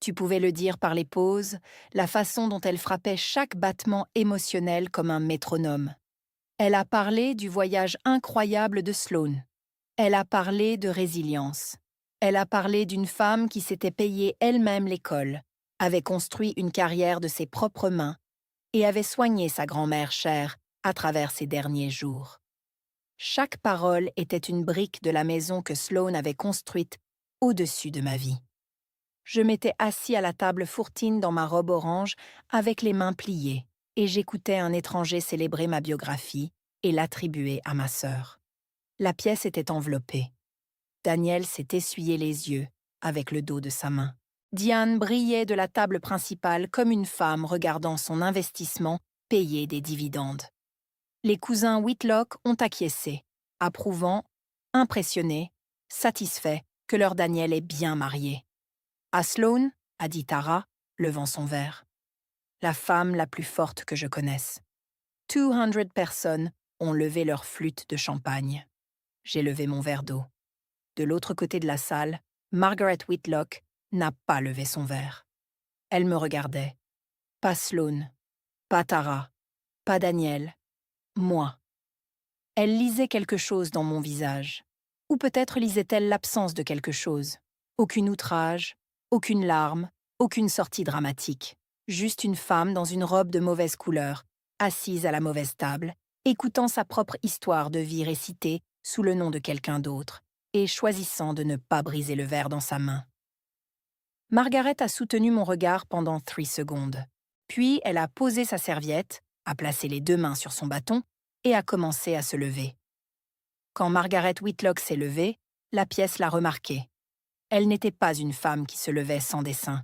Tu pouvais le dire par les pauses, la façon dont elle frappait chaque battement émotionnel comme un métronome. Elle a parlé du voyage incroyable de Sloane. Elle a parlé de résilience. Elle a parlé d'une femme qui s'était payée elle-même l'école, avait construit une carrière de ses propres mains et avait soigné sa grand-mère chère à travers ses derniers jours. Chaque parole était une brique de la maison que Sloane avait construite au-dessus de ma vie. Je m'étais assis à la table fourtine dans ma robe orange avec les mains pliées et j'écoutais un étranger célébrer ma biographie et l'attribuer à ma sœur. La pièce était enveloppée. Daniel s'est essuyé les yeux avec le dos de sa main. Diane brillait de la table principale comme une femme regardant son investissement payer des dividendes. Les cousins Whitlock ont acquiescé, approuvant, impressionnés, satisfaits que leur Daniel est bien marié. À Sloane, a dit Tara, levant son verre. La femme la plus forte que je connaisse. 200 personnes ont levé leur flûte de champagne. J'ai levé mon verre d'eau. De l'autre côté de la salle, Margaret Whitlock n'a pas levé son verre. Elle me regardait. Pas Sloane, pas Tara, pas Daniel, moi. Elle lisait quelque chose dans mon visage. Ou peut-être lisait-elle l'absence de quelque chose. Aucun outrage, aucune larme, aucune sortie dramatique. Juste une femme dans une robe de mauvaise couleur, assise à la mauvaise table, écoutant sa propre histoire de vie récitée sous le nom de quelqu'un d'autre, et choisissant de ne pas briser le verre dans sa main. Margaret a soutenu mon regard pendant 3 secondes. Puis elle a posé sa serviette, a placé les 2 mains sur son bâton et a commencé à se lever. Quand Margaret Whitlock s'est levée, la pièce l'a remarqué. Elle n'était pas une femme qui se levait sans dessein.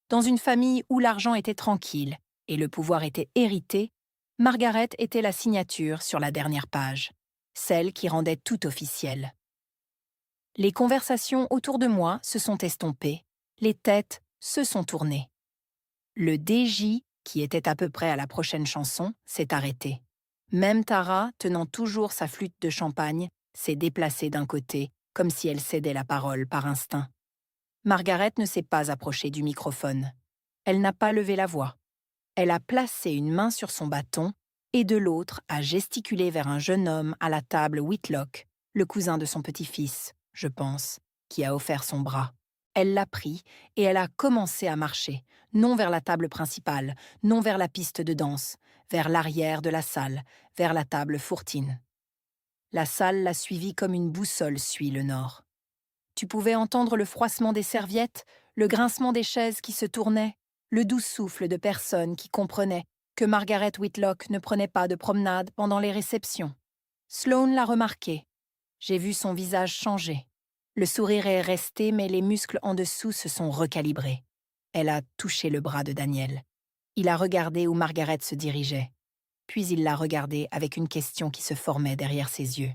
Dans une famille où l'argent était tranquille et le pouvoir était hérité, Margaret était la signature sur la dernière page, celle qui rendait tout officiel. Les conversations autour de moi se sont estompées, les têtes se sont tournées. Le DJ, qui était à peu près à la prochaine chanson, s'est arrêté. Même Tara, tenant toujours sa flûte de champagne, s'est déplacée d'un côté, comme si elle cédait la parole par instinct. Margaret ne s'est pas approchée du microphone. Elle n'a pas levé la voix. Elle a placé une main sur son bâton et de l'autre a gesticulé vers un jeune homme à la table Whitlock, le cousin de son petit-fils, je pense, qui a offert son bras. Elle l'a pris et elle a commencé à marcher, non vers la table principale, non vers la piste de danse, vers l'arrière de la salle, vers la table Fourtine. La salle l'a suivie comme une boussole suit le nord. Tu pouvais entendre le froissement des serviettes, le grincement des chaises qui se tournaient, le doux souffle de personnes qui comprenaient que Margaret Whitlock ne prenait pas de promenade pendant les réceptions. Sloane l'a remarqué. J'ai vu son visage changer. Le sourire est resté, mais les muscles en dessous se sont recalibrés. Elle a touché le bras de Daniel. Il a regardé où Margaret se dirigeait. Puis il l'a regardé avec une question qui se formait derrière ses yeux.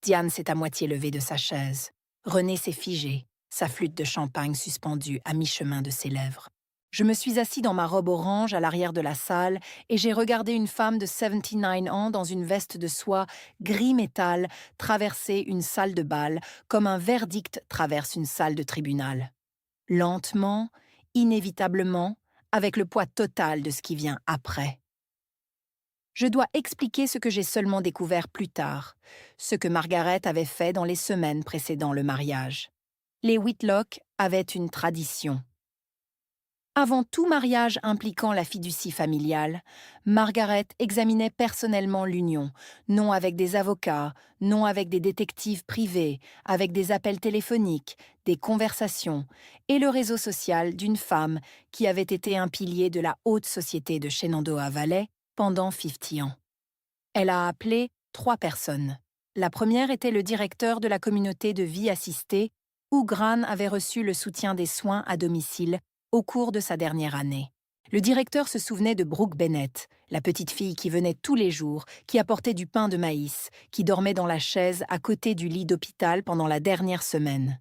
Diane s'est à moitié levée de sa chaise. René s'est figé, sa flûte de champagne suspendue à mi-chemin de ses lèvres. Je me suis assis dans ma robe orange à l'arrière de la salle et j'ai regardé une femme de 79 ans dans une veste de soie gris métal traverser une salle de bal comme un verdict traverse une salle de tribunal. Lentement, inévitablement, avec le poids total de ce qui vient après. Je dois expliquer ce que j'ai seulement découvert plus tard, ce que Margaret avait fait dans les semaines précédant le mariage. Les Whitlock avaient une tradition. Avant tout mariage impliquant la fiducie familiale, Margaret examinait personnellement l'union, non avec des avocats, non avec des détectives privés, avec des appels téléphoniques, des conversations, et le réseau social d'une femme qui avait été un pilier de la haute société de Shenandoah Valley pendant 50 ans. Elle a appelé 3 personnes. La première était le directeur de la communauté de vie assistée, où Gran avait reçu le soutien des soins à domicile au cours de sa dernière année. Le directeur se souvenait de Brooke Bennett, la petite fille qui venait tous les jours, qui apportait du pain de maïs, qui dormait dans la chaise à côté du lit d'hôpital pendant la dernière semaine.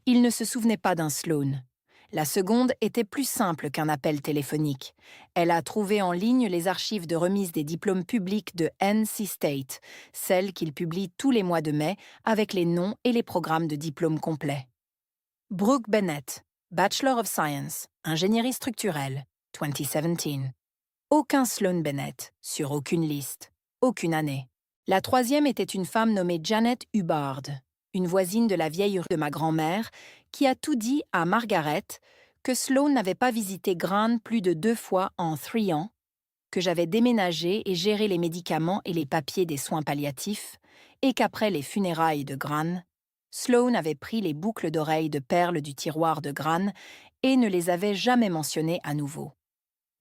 Il ne se souvenait pas d'un Sloane. La seconde était plus simple qu'un appel téléphonique. Elle a trouvé en ligne les archives de remise des diplômes publics de NC State, celles qu'il publie tous les mois de mai avec les noms et les programmes de diplôme complets. Brooke Bennett, Bachelor of Science, ingénierie structurelle, 2017. Aucun Sloane Bennett, sur aucune liste, aucune année. La troisième était une femme nommée Janet Hubbard, une voisine de la vieille rue de ma grand-mère, qui a tout dit à Margaret que Sloane n'avait pas visité Gran plus de 2 fois en 3 ans, que j'avais déménagé et géré les médicaments et les papiers des soins palliatifs, et qu'après les funérailles de Gran, Sloane avait pris les boucles d'oreilles de perles du tiroir de Gran et ne les avait jamais mentionnées à nouveau.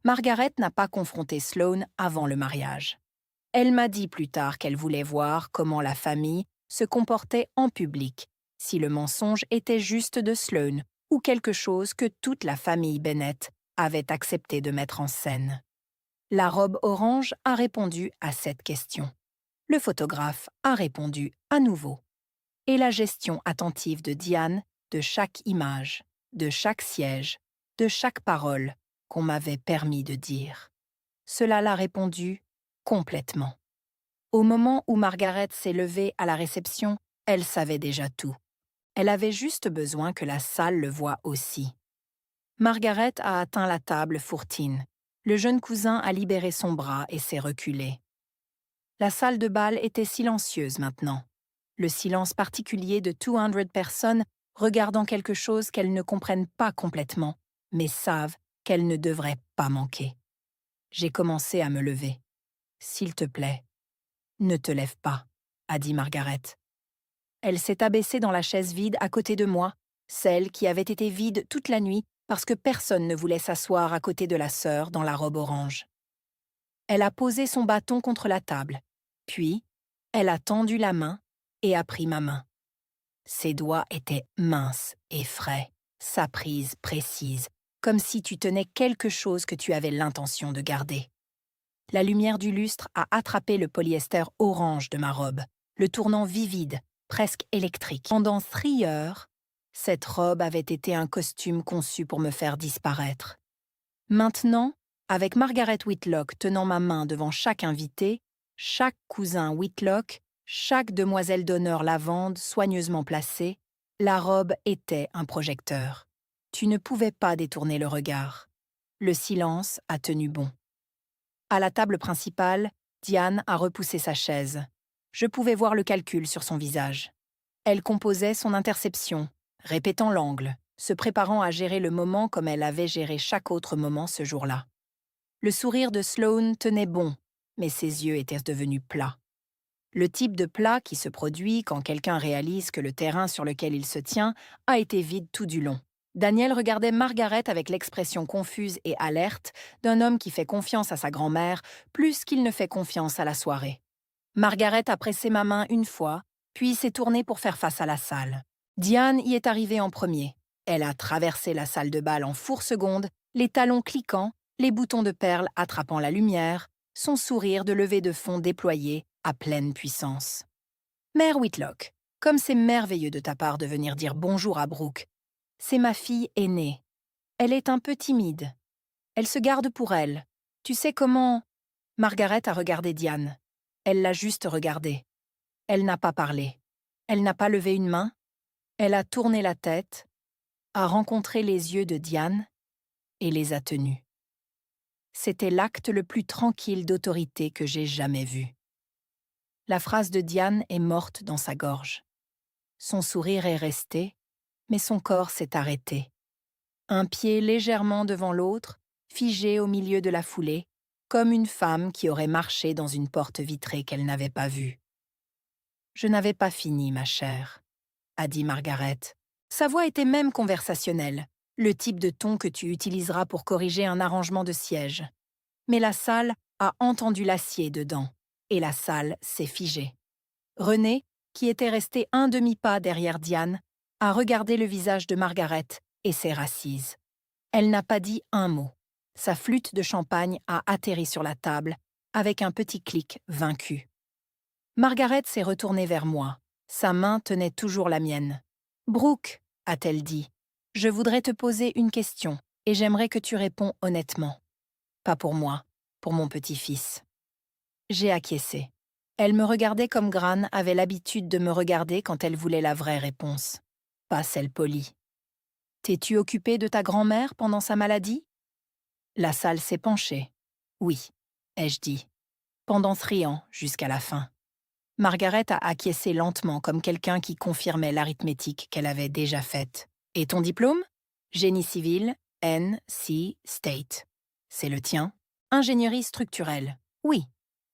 Margaret n'a pas confronté Sloane avant le mariage. Elle m'a dit plus tard qu'elle voulait voir comment la famille se comportait en public, si le mensonge était juste de Sloane ou quelque chose que toute la famille Bennett avait accepté de mettre en scène. La robe orange a répondu à cette question. Le photographe a répondu à nouveau. Et la gestion attentive de Diane de chaque image, de chaque siège, de chaque parole qu'on m'avait permis de dire. Cela l'a répondu complètement. Au moment où Margaret s'est levée à la réception, elle savait déjà tout. Elle avait juste besoin que la salle le voie aussi. Margaret a atteint la table Fourtine. Le jeune cousin a libéré son bras et s'est reculé. La salle de bal était silencieuse maintenant. Le silence particulier de 200 personnes regardant quelque chose qu'elles ne comprennent pas complètement, mais savent qu'elles ne devraient pas manquer. J'ai commencé à me lever. « S'il te plaît, ne te lève pas », a dit Margaret. Elle s'est abaissée dans la chaise vide à côté de moi, celle qui avait été vide toute la nuit parce que personne ne voulait s'asseoir à côté de la sœur dans la robe orange. Elle a posé son bâton contre la table, puis elle a tendu la main et a pris ma main. Ses doigts étaient minces et frais, sa prise précise, comme si tu tenais quelque chose que tu avais l'intention de garder. La lumière du lustre a attrapé le polyester orange de ma robe, le tournant vivide, presque électrique. Pendant 3 heures, cette robe avait été un costume conçu pour me faire disparaître. Maintenant, avec Margaret Whitlock tenant ma main devant chaque invité, chaque cousin Whitlock, chaque demoiselle d'honneur lavande soigneusement placée, la robe était un projecteur. Tu ne pouvais pas détourner le regard. Le silence a tenu bon. À la table principale, Diane a repoussé sa chaise. Je pouvais voir le calcul sur son visage. Elle composait son interception, répétant l'angle, se préparant à gérer le moment comme elle avait géré chaque autre moment ce jour-là. Le sourire de Sloane tenait bon, mais ses yeux étaient devenus plats. Le type de plat qui se produit quand quelqu'un réalise que le terrain sur lequel il se tient a été vide tout du long. Daniel regardait Margaret avec l'expression confuse et alerte d'un homme qui fait confiance à sa grand-mère plus qu'il ne fait confiance à la soirée. Margaret a pressé ma main une fois, puis s'est tournée pour faire face à la salle. Diane y est arrivée en premier. Elle a traversé la salle de bal en secondes, les talons cliquant, les boutons de perles attrapant la lumière, son sourire de levée de fond déployé à pleine puissance. « Mère Whitlock, comme c'est merveilleux de ta part de venir dire bonjour à Brooke. C'est ma fille aînée. Elle est un peu timide. Elle se garde pour elle. Tu sais comment… » Margaret a regardé Diane. Elle l'a juste regardée. Elle n'a pas parlé. Elle n'a pas levé une main. Elle a tourné la tête, a rencontré les yeux de Diane et les a tenus. C'était l'acte le plus tranquille d'autorité que j'ai jamais vu. La phrase de Diane est morte dans sa gorge. Son sourire est resté, mais son corps s'est arrêté. Un pied légèrement devant l'autre, figé au milieu de la foulée, comme une femme qui aurait marché dans une porte vitrée qu'elle n'avait pas vue. « Je n'avais pas fini, ma chère », a dit Margaret. Sa voix était même conversationnelle, le type de ton que tu utiliseras pour corriger un arrangement de siège. Mais la salle a entendu l'acier dedans, et la salle s'est figée. René, qui était resté un demi-pas derrière Diane, a regardé le visage de Margaret et s'est rassise. Elle n'a pas dit un mot. Sa flûte de champagne a atterri sur la table, avec un petit clic vaincu. Margaret s'est retournée vers moi. Sa main tenait toujours la mienne. « Brooke, a-t-elle dit, je voudrais te poser une question et j'aimerais que tu réponds honnêtement. Pas pour moi, pour mon petit-fils. » J'ai acquiescé. Elle me regardait comme Gran avait l'habitude de me regarder quand elle voulait la vraie réponse, pas celle polie. « T'es-tu occupée de ta grand-mère pendant sa maladie ?» La salle s'est penchée. « Oui, ai-je dit, pendant 3 ans jusqu'à la fin. » Margaret a acquiescé lentement comme quelqu'un qui confirmait l'arithmétique qu'elle avait déjà faite. « Et ton diplôme ?»« Génie civil, NC State. »« C'est le tien ?»« Ingénierie structurelle. »« Oui. »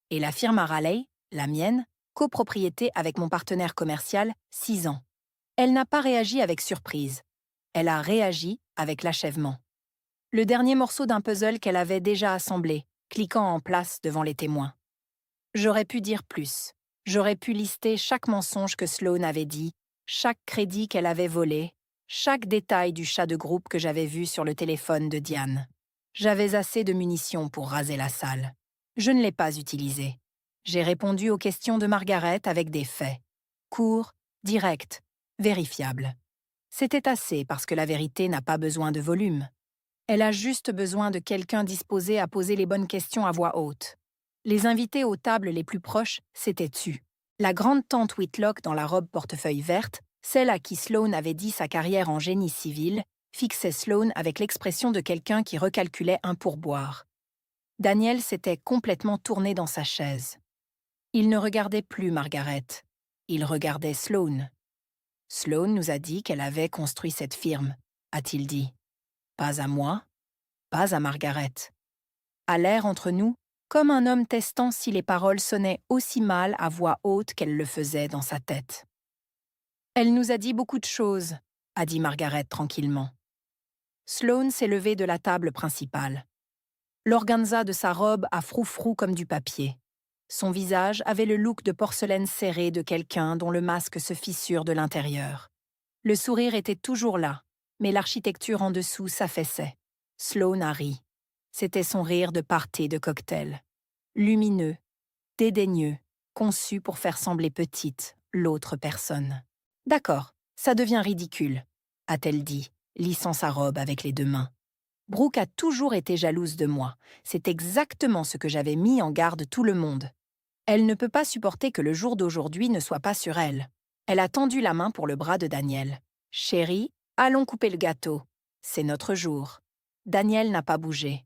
« Et la firme à Raleigh, la mienne, copropriété avec mon partenaire commercial, 6 ans. » Elle n'a pas réagi avec surprise. Elle a réagi avec l'achèvement. Le dernier morceau d'un puzzle qu'elle avait déjà assemblé, cliquant en place devant les témoins. J'aurais pu dire plus. J'aurais pu lister chaque mensonge que Sloane avait dit, chaque crédit qu'elle avait volé, chaque détail du chat de groupe que j'avais vu sur le téléphone de Diane. J'avais assez de munitions pour raser la salle. Je ne l'ai pas utilisé. J'ai répondu aux questions de Margaret avec des faits. Courts, directs, vérifiables. C'était assez parce que la vérité n'a pas besoin de volume. Elle a juste besoin de quelqu'un disposé à poser les bonnes questions à voix haute. Les invités aux tables les plus proches s'étaient tus. La grande-tante Whitlock dans la robe portefeuille verte, celle à qui Sloane avait dit sa carrière en génie civil, fixait Sloane avec l'expression de quelqu'un qui recalculait un pourboire. Daniel s'était complètement tourné dans sa chaise. Il ne regardait plus Margaret. Il regardait Sloane. « Sloane nous a dit qu'elle avait construit cette firme », a-t-il dit. Pas à moi, pas à Margaret. À l'air entre nous, comme un homme testant si les paroles sonnaient aussi mal à voix haute qu'elle le faisait dans sa tête. « Elle nous a dit beaucoup de choses », a dit Margaret tranquillement. Sloane s'est levé de la table principale. L'organza de sa robe a froufrou comme du papier. Son visage avait le look de porcelaine serrée de quelqu'un dont le masque se fissure de l'intérieur. Le sourire était toujours là, mais l'architecture en dessous s'affaissait. Sloane a ri. C'était son rire de party de cocktail. Lumineux, dédaigneux, conçu pour faire sembler petite l'autre personne. « D'accord, ça devient ridicule », a-t-elle dit, lissant sa robe avec les 2 mains. Brooke a toujours été jalouse de moi. C'est exactement ce que j'avais mis en garde tout le monde. Elle ne peut pas supporter que le jour d'aujourd'hui ne soit pas sur elle. Elle a tendu la main pour le bras de Daniel. « Chérie, allons couper le gâteau. C'est notre jour. » Daniel n'a pas bougé.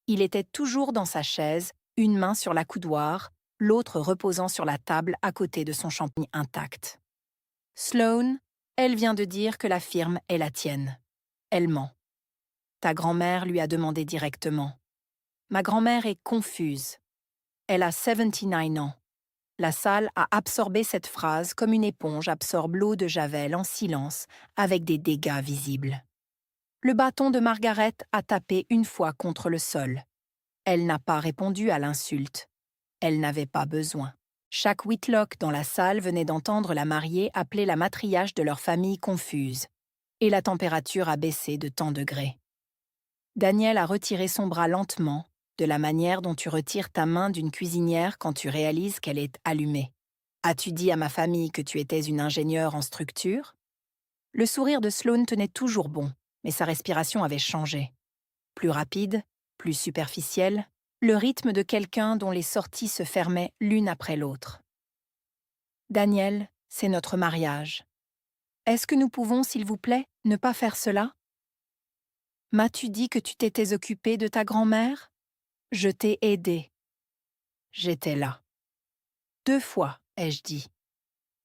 Il était toujours dans sa chaise, une main sur l'accoudoir, l'autre reposant sur la table à côté de son champagne intact. « Sloane, elle vient de dire que la firme est la tienne. Elle ment. Ta grand-mère lui a demandé directement. Ma grand-mère est confuse. Elle a 79 ans. » La salle a absorbé cette phrase comme une éponge absorbe l'eau de Javel en silence, avec des dégâts visibles. Le bâton de Margaret a tapé une fois contre le sol. Elle n'a pas répondu à l'insulte. Elle n'avait pas besoin. Chaque Whitlock dans la salle venait d'entendre la mariée appeler la matriarche de leur famille confuse. Et la température a baissé de tant degrés. Daniel a retiré son bras lentement, de la manière dont tu retires ta main d'une cuisinière quand tu réalises qu'elle est allumée. « As-tu dit à ma famille que tu étais une ingénieure en structure ?» Le sourire de Sloane tenait toujours bon, mais sa respiration avait changé. Plus rapide, plus superficielle, le rythme de quelqu'un dont les sorties se fermaient l'une après l'autre. « Daniel, c'est notre mariage. Est-ce que nous pouvons, s'il vous plaît, ne pas faire cela ? M'as-tu dit que tu t'étais occupé de ta grand-mère ? Je t'ai aidé. J'étais là. 2 fois, ai-je dit.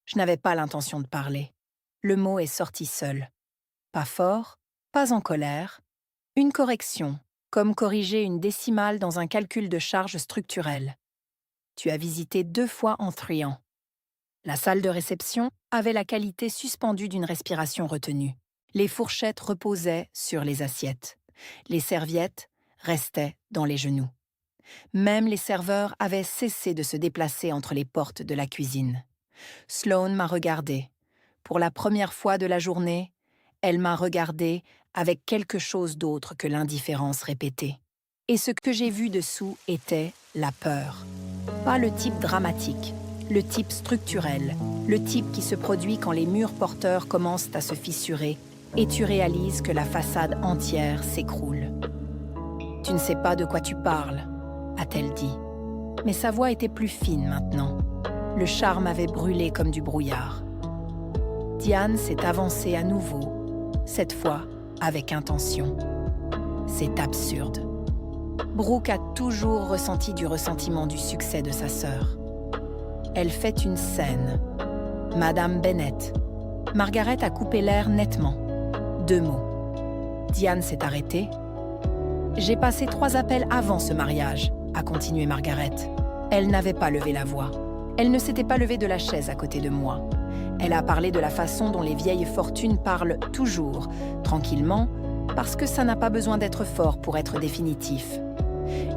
Je n'avais pas l'intention de parler. Le mot est sorti seul. Pas fort, pas en colère. Une correction, comme corriger une décimale dans un calcul de charge structurelle. Tu as visité 2 fois en 3 ans. La salle de réception avait la qualité suspendue d'une respiration retenue. Les fourchettes reposaient sur les assiettes. Les serviettes restaient dans les genoux. Même les serveurs avaient cessé de se déplacer entre les portes de la cuisine. Sloane m'a regardée. Pour la première fois de la journée, elle m'a regardée avec quelque chose d'autre que l'indifférence répétée. Et ce que j'ai vu dessous était la peur. Pas le type dramatique, le type structurel, le type qui se produit quand les murs porteurs commencent à se fissurer et tu réalises que la façade entière s'écroule. « Tu ne sais pas de quoi tu parles », a-t-elle dit. Mais sa voix était plus fine maintenant. Le charme avait brûlé comme du brouillard. Diane s'est avancée à nouveau, cette fois avec intention. C'est absurde. Brooke a toujours ressenti du ressentiment du succès de sa sœur. Elle fait une scène. Madame Bennett. Margaret a coupé l'air nettement. 2 mots. Diane s'est arrêtée. « J'ai passé 3 appels avant ce mariage », a continué Margaret. Elle n'avait pas levé la voix. Elle ne s'était pas levée de la chaise à côté de moi. Elle a parlé de la façon dont les vieilles fortunes parlent toujours, tranquillement, parce que ça n'a pas besoin d'être fort pour être définitif.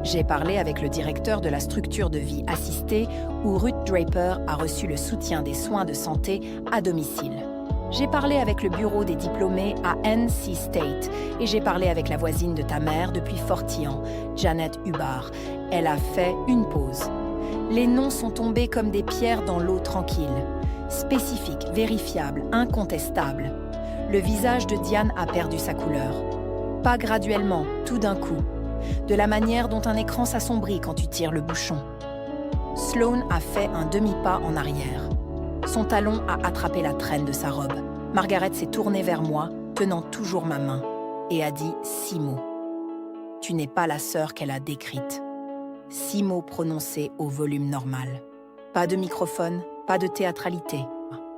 J'ai parlé avec le directeur de la structure de vie assistée où Ruth Draper a reçu le soutien des soins de santé à domicile. J'ai parlé avec le bureau des diplômés à NC State et j'ai parlé avec la voisine de ta mère depuis Fortian, Janet Hubbard. Elle a fait une pause. Les noms sont tombés comme des pierres dans l'eau tranquille. Spécifiques, vérifiables, incontestables. Le visage de Diane a perdu sa couleur. Pas graduellement, tout d'un coup. De la manière dont un écran s'assombrit quand tu tires le bouchon. Sloane a fait un demi-pas en arrière. Son talon a attrapé la traîne de sa robe. Margaret s'est tournée vers moi, tenant toujours ma main, et a dit 6 mots. Tu n'es pas la sœur qu'elle a décrite. 6 mots prononcés au volume normal. Pas de microphone, pas de théâtralité.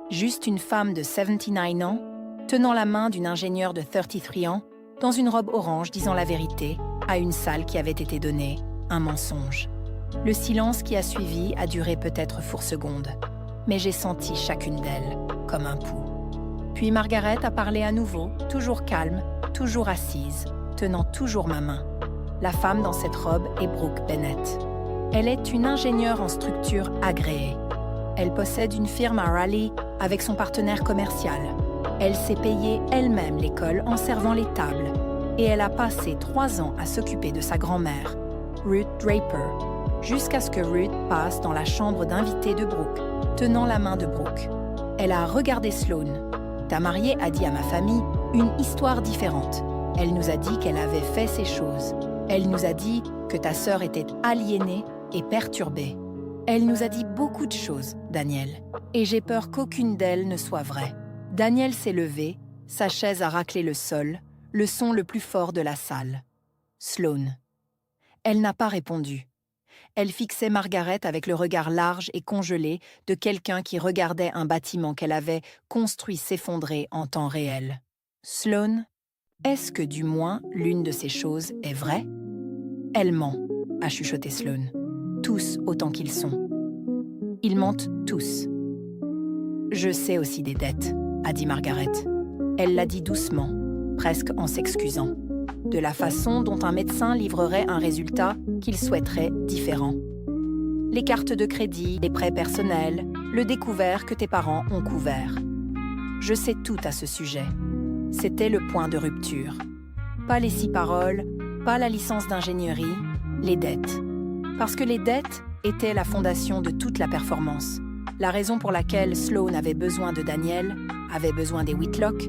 Juste une femme de 79 ans, tenant la main d'une ingénieure de 33 ans, dans une robe orange disant la vérité, à une salle qui avait été donnée, un mensonge. Le silence qui a suivi a duré peut-être secondes. Mais j'ai senti chacune d'elles comme un pouls. Puis Margaret a parlé à nouveau, toujours calme, toujours assise, tenant toujours ma main. La femme dans cette robe est Brooke Bennett. Elle est une ingénieure en structure agréée. Elle possède une firme à Raleigh avec son partenaire commercial. Elle s'est payée elle-même l'école en servant les tables. Et elle a passé 3 ans à s'occuper de sa grand-mère, Ruth Draper, jusqu'à ce que Ruth passe dans la chambre d'invité de Brooke, tenant la main de Brooke. Elle a regardé Sloane. Ta mariée a dit à ma famille une histoire différente. Elle nous a dit qu'elle avait fait ces choses. Elle nous a dit que ta sœur était aliénée et perturbée. Elle nous a dit beaucoup de choses, Daniel, et j'ai peur qu'aucune d'elles ne soit vraie. Daniel s'est levé, sa chaise a raclé le sol, le son le plus fort de la salle. Sloane. Elle n'a pas répondu. Elle fixait Margaret avec le regard large et congelé de quelqu'un qui regardait un bâtiment qu'elle avait construit s'effondrer en temps réel. Sloane, est-ce que du moins l'une de ces choses est vraie? Elle ment, a chuchoté Sloane. Tous autant qu'ils sont. Ils mentent tous. Je sais aussi des dettes, a dit Margaret. Elle l'a dit doucement, presque en s'excusant, de la façon dont un médecin livrerait un résultat qu'il souhaiterait différent. Les cartes de crédit, les prêts personnels, le découvert que tes parents ont couvert. Je sais tout à ce sujet. C'était le point de rupture. Pas les 6 paroles, pas la licence d'ingénierie, les dettes. Parce que les dettes étaient la fondation de toute la performance. La raison pour laquelle Sloane avait besoin de Daniel, avait besoin des Whitlock,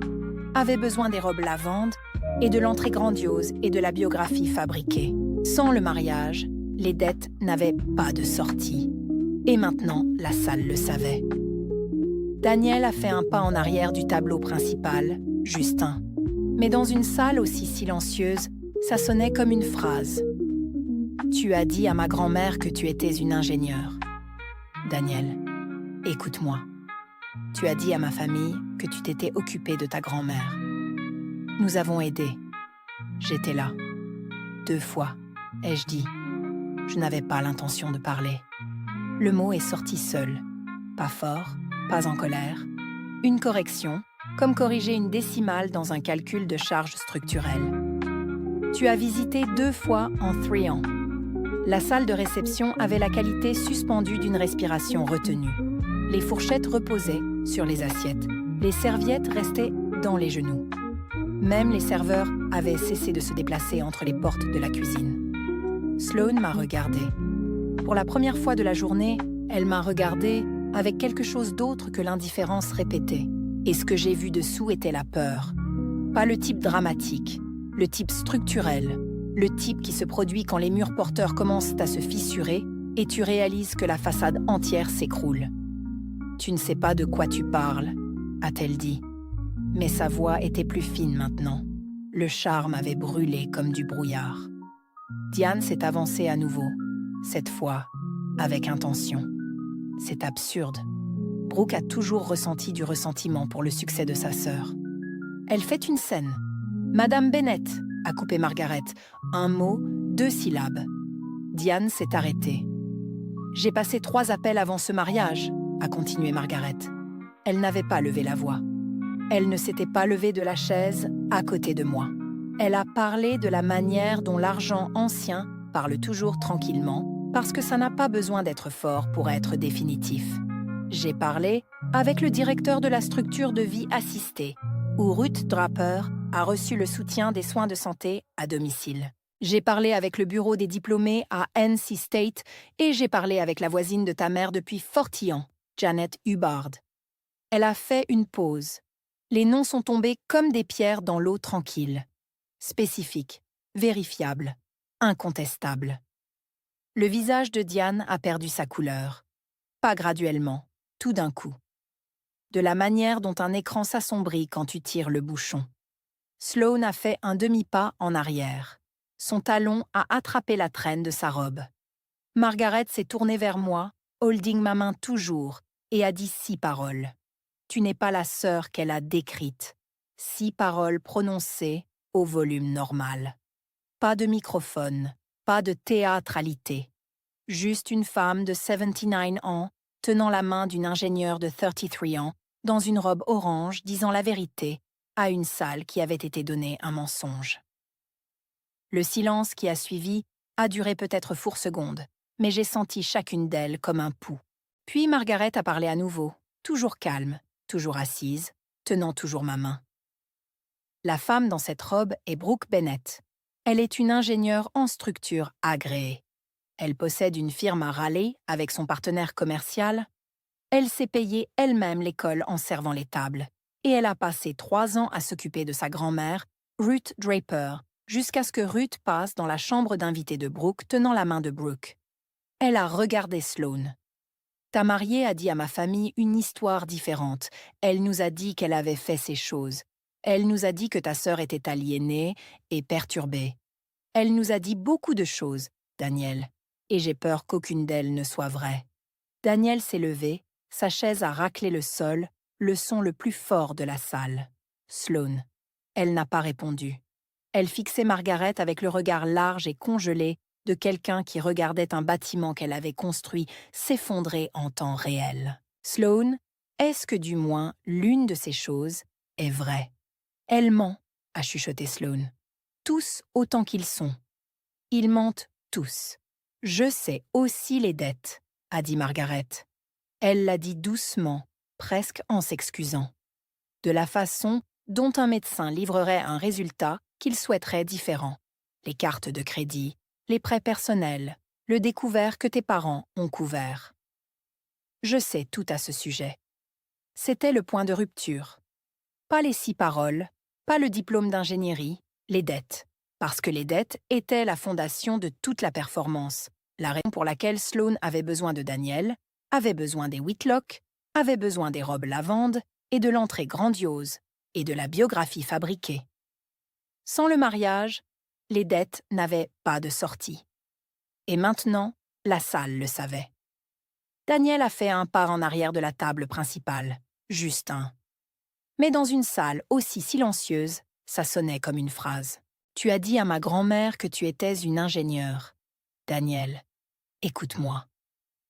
avait besoin des robes lavandes et de l'entrée grandiose et de la biographie fabriquée. Sans le mariage, les dettes n'avaient pas de sortie. Et maintenant, la salle le savait. Daniel a fait un pas en arrière du tableau principal, Justin. Mais dans une salle aussi silencieuse, ça sonnait comme une phrase. Tu as dit à ma grand-mère que tu étais une ingénieure. Daniel, écoute-moi. Tu as dit à ma famille que tu t'étais occupé de ta grand-mère. Nous avons aidé. J'étais là. 2 fois, ai-je dit. Je n'avais pas l'intention de parler. Le mot est sorti seul. Pas fort, pas en colère. Une correction, comme corriger une décimale dans un calcul de charge structurelle. Tu as visité 2 fois en 3 ans. La salle de réception avait la qualité suspendue d'une respiration retenue. Les fourchettes reposaient sur les assiettes. Les serviettes restaient dans les genoux. Même les serveurs avaient cessé de se déplacer entre les portes de la cuisine. Sloane m'a regardée. Pour la première fois de la journée, elle m'a regardée avec quelque chose d'autre que l'indifférence répétée. Et ce que j'ai vu dessous était la peur. Pas le type dramatique, le type structurel, le type qui se produit quand les murs porteurs commencent à se fissurer et tu réalises que la façade entière s'écroule. « Tu ne sais pas de quoi tu parles », a-t-elle dit. Mais sa voix était plus fine maintenant. Le charme avait brûlé comme du brouillard. Diane s'est avancée à nouveau, cette fois avec intention. C'est absurde. Brooke a toujours ressenti du ressentiment pour le succès de sa sœur. Elle fait une scène. « Madame Bennett », a coupé Margaret. Un mot, 2 syllabes. Diane s'est arrêtée. « J'ai passé 3 appels avant ce mariage », a continué Margaret. Elle n'avait pas levé la voix. Elle ne s'était pas levée de la chaise à côté de moi. Elle a parlé de la manière dont l'argent ancien parle toujours tranquillement, parce que ça n'a pas besoin d'être fort pour être définitif. J'ai parlé avec le directeur de la structure de vie assistée, où Ruth Draper a reçu le soutien des soins de santé à domicile. J'ai parlé avec le bureau des diplômés à NC State et j'ai parlé avec la voisine de ta mère depuis 40 ans, Janet Hubbard. Elle a fait une pause. Les noms sont tombés comme des pierres dans l'eau tranquille. Spécifiques, vérifiables, incontestables. Le visage de Diane a perdu sa couleur. Pas graduellement, tout d'un coup. De la manière dont un écran s'assombrit quand tu tires le bouchon. Sloane a fait un demi-pas en arrière. Son talon a attrapé la traîne de sa robe. Margaret s'est tournée vers moi, holding ma main toujours, et a dit 6 paroles. Tu n'es pas la sœur qu'elle a décrite. 6 paroles prononcées au volume normal. Pas de microphone, pas de théâtralité. Juste une femme de 79 ans tenant la main d'une ingénieure de 33 ans dans une robe orange disant la vérité à une salle qui avait été donnée un mensonge. Le silence qui a suivi a duré peut-être 4 secondes, mais j'ai senti chacune d'elles comme un pouls. Puis Margaret a parlé à nouveau, toujours calme, toujours assise, tenant toujours ma main. La femme dans cette robe est Brooke Bennett. Elle est une ingénieure en structure agréée. Elle possède une firme à Raleigh avec son partenaire commercial. Elle s'est payée elle-même l'école en servant les tables. Et elle a passé 3 ans à s'occuper de sa grand-mère, Ruth Draper, jusqu'à ce que Ruth passe dans la chambre d'invité de Brooke tenant la main de Brooke. Elle a regardé Sloane. Ta mariée a dit à ma famille une histoire différente. Elle nous a dit qu'elle avait fait ces choses. Elle nous a dit que ta sœur était aliénée et perturbée. Elle nous a dit beaucoup de choses, Daniel, et j'ai peur qu'aucune d'elles ne soit vraie. Daniel s'est levé, sa chaise a raclé le sol, le son le plus fort de la salle. Sloane. Elle n'a pas répondu. Elle fixait Margaret avec le regard large et congelé de quelqu'un qui regardait un bâtiment qu'elle avait construit s'effondrer en temps réel. Sloane, est-ce que du moins l'une de ces choses est vraie? Elle ment, a chuchoté Sloane. Tous autant qu'ils sont. Ils mentent tous. Je sais aussi les dettes, a dit Margaret. Elle l'a dit doucement, presque en s'excusant. De la façon dont un médecin livrerait un résultat qu'il souhaiterait différent. Les cartes de crédit, les prêts personnels, le découvert que tes parents ont couvert. Je sais tout à ce sujet. C'était le point de rupture. Pas les 6 paroles, pas le diplôme d'ingénierie, les dettes. Parce que les dettes étaient la fondation de toute la performance, la raison pour laquelle Sloane avait besoin de Daniel, avait besoin des Whitlock, avait besoin des robes lavandes et de l'entrée grandiose, et de la biographie fabriquée. Sans le mariage, les dettes n'avaient pas de sortie. Et maintenant, la salle le savait. Daniel a fait un pas en arrière de la table principale, juste un. Mais dans une salle aussi silencieuse, ça sonnait comme une phrase. Tu as dit à ma grand-mère que tu étais une ingénieure. Daniel, écoute-moi.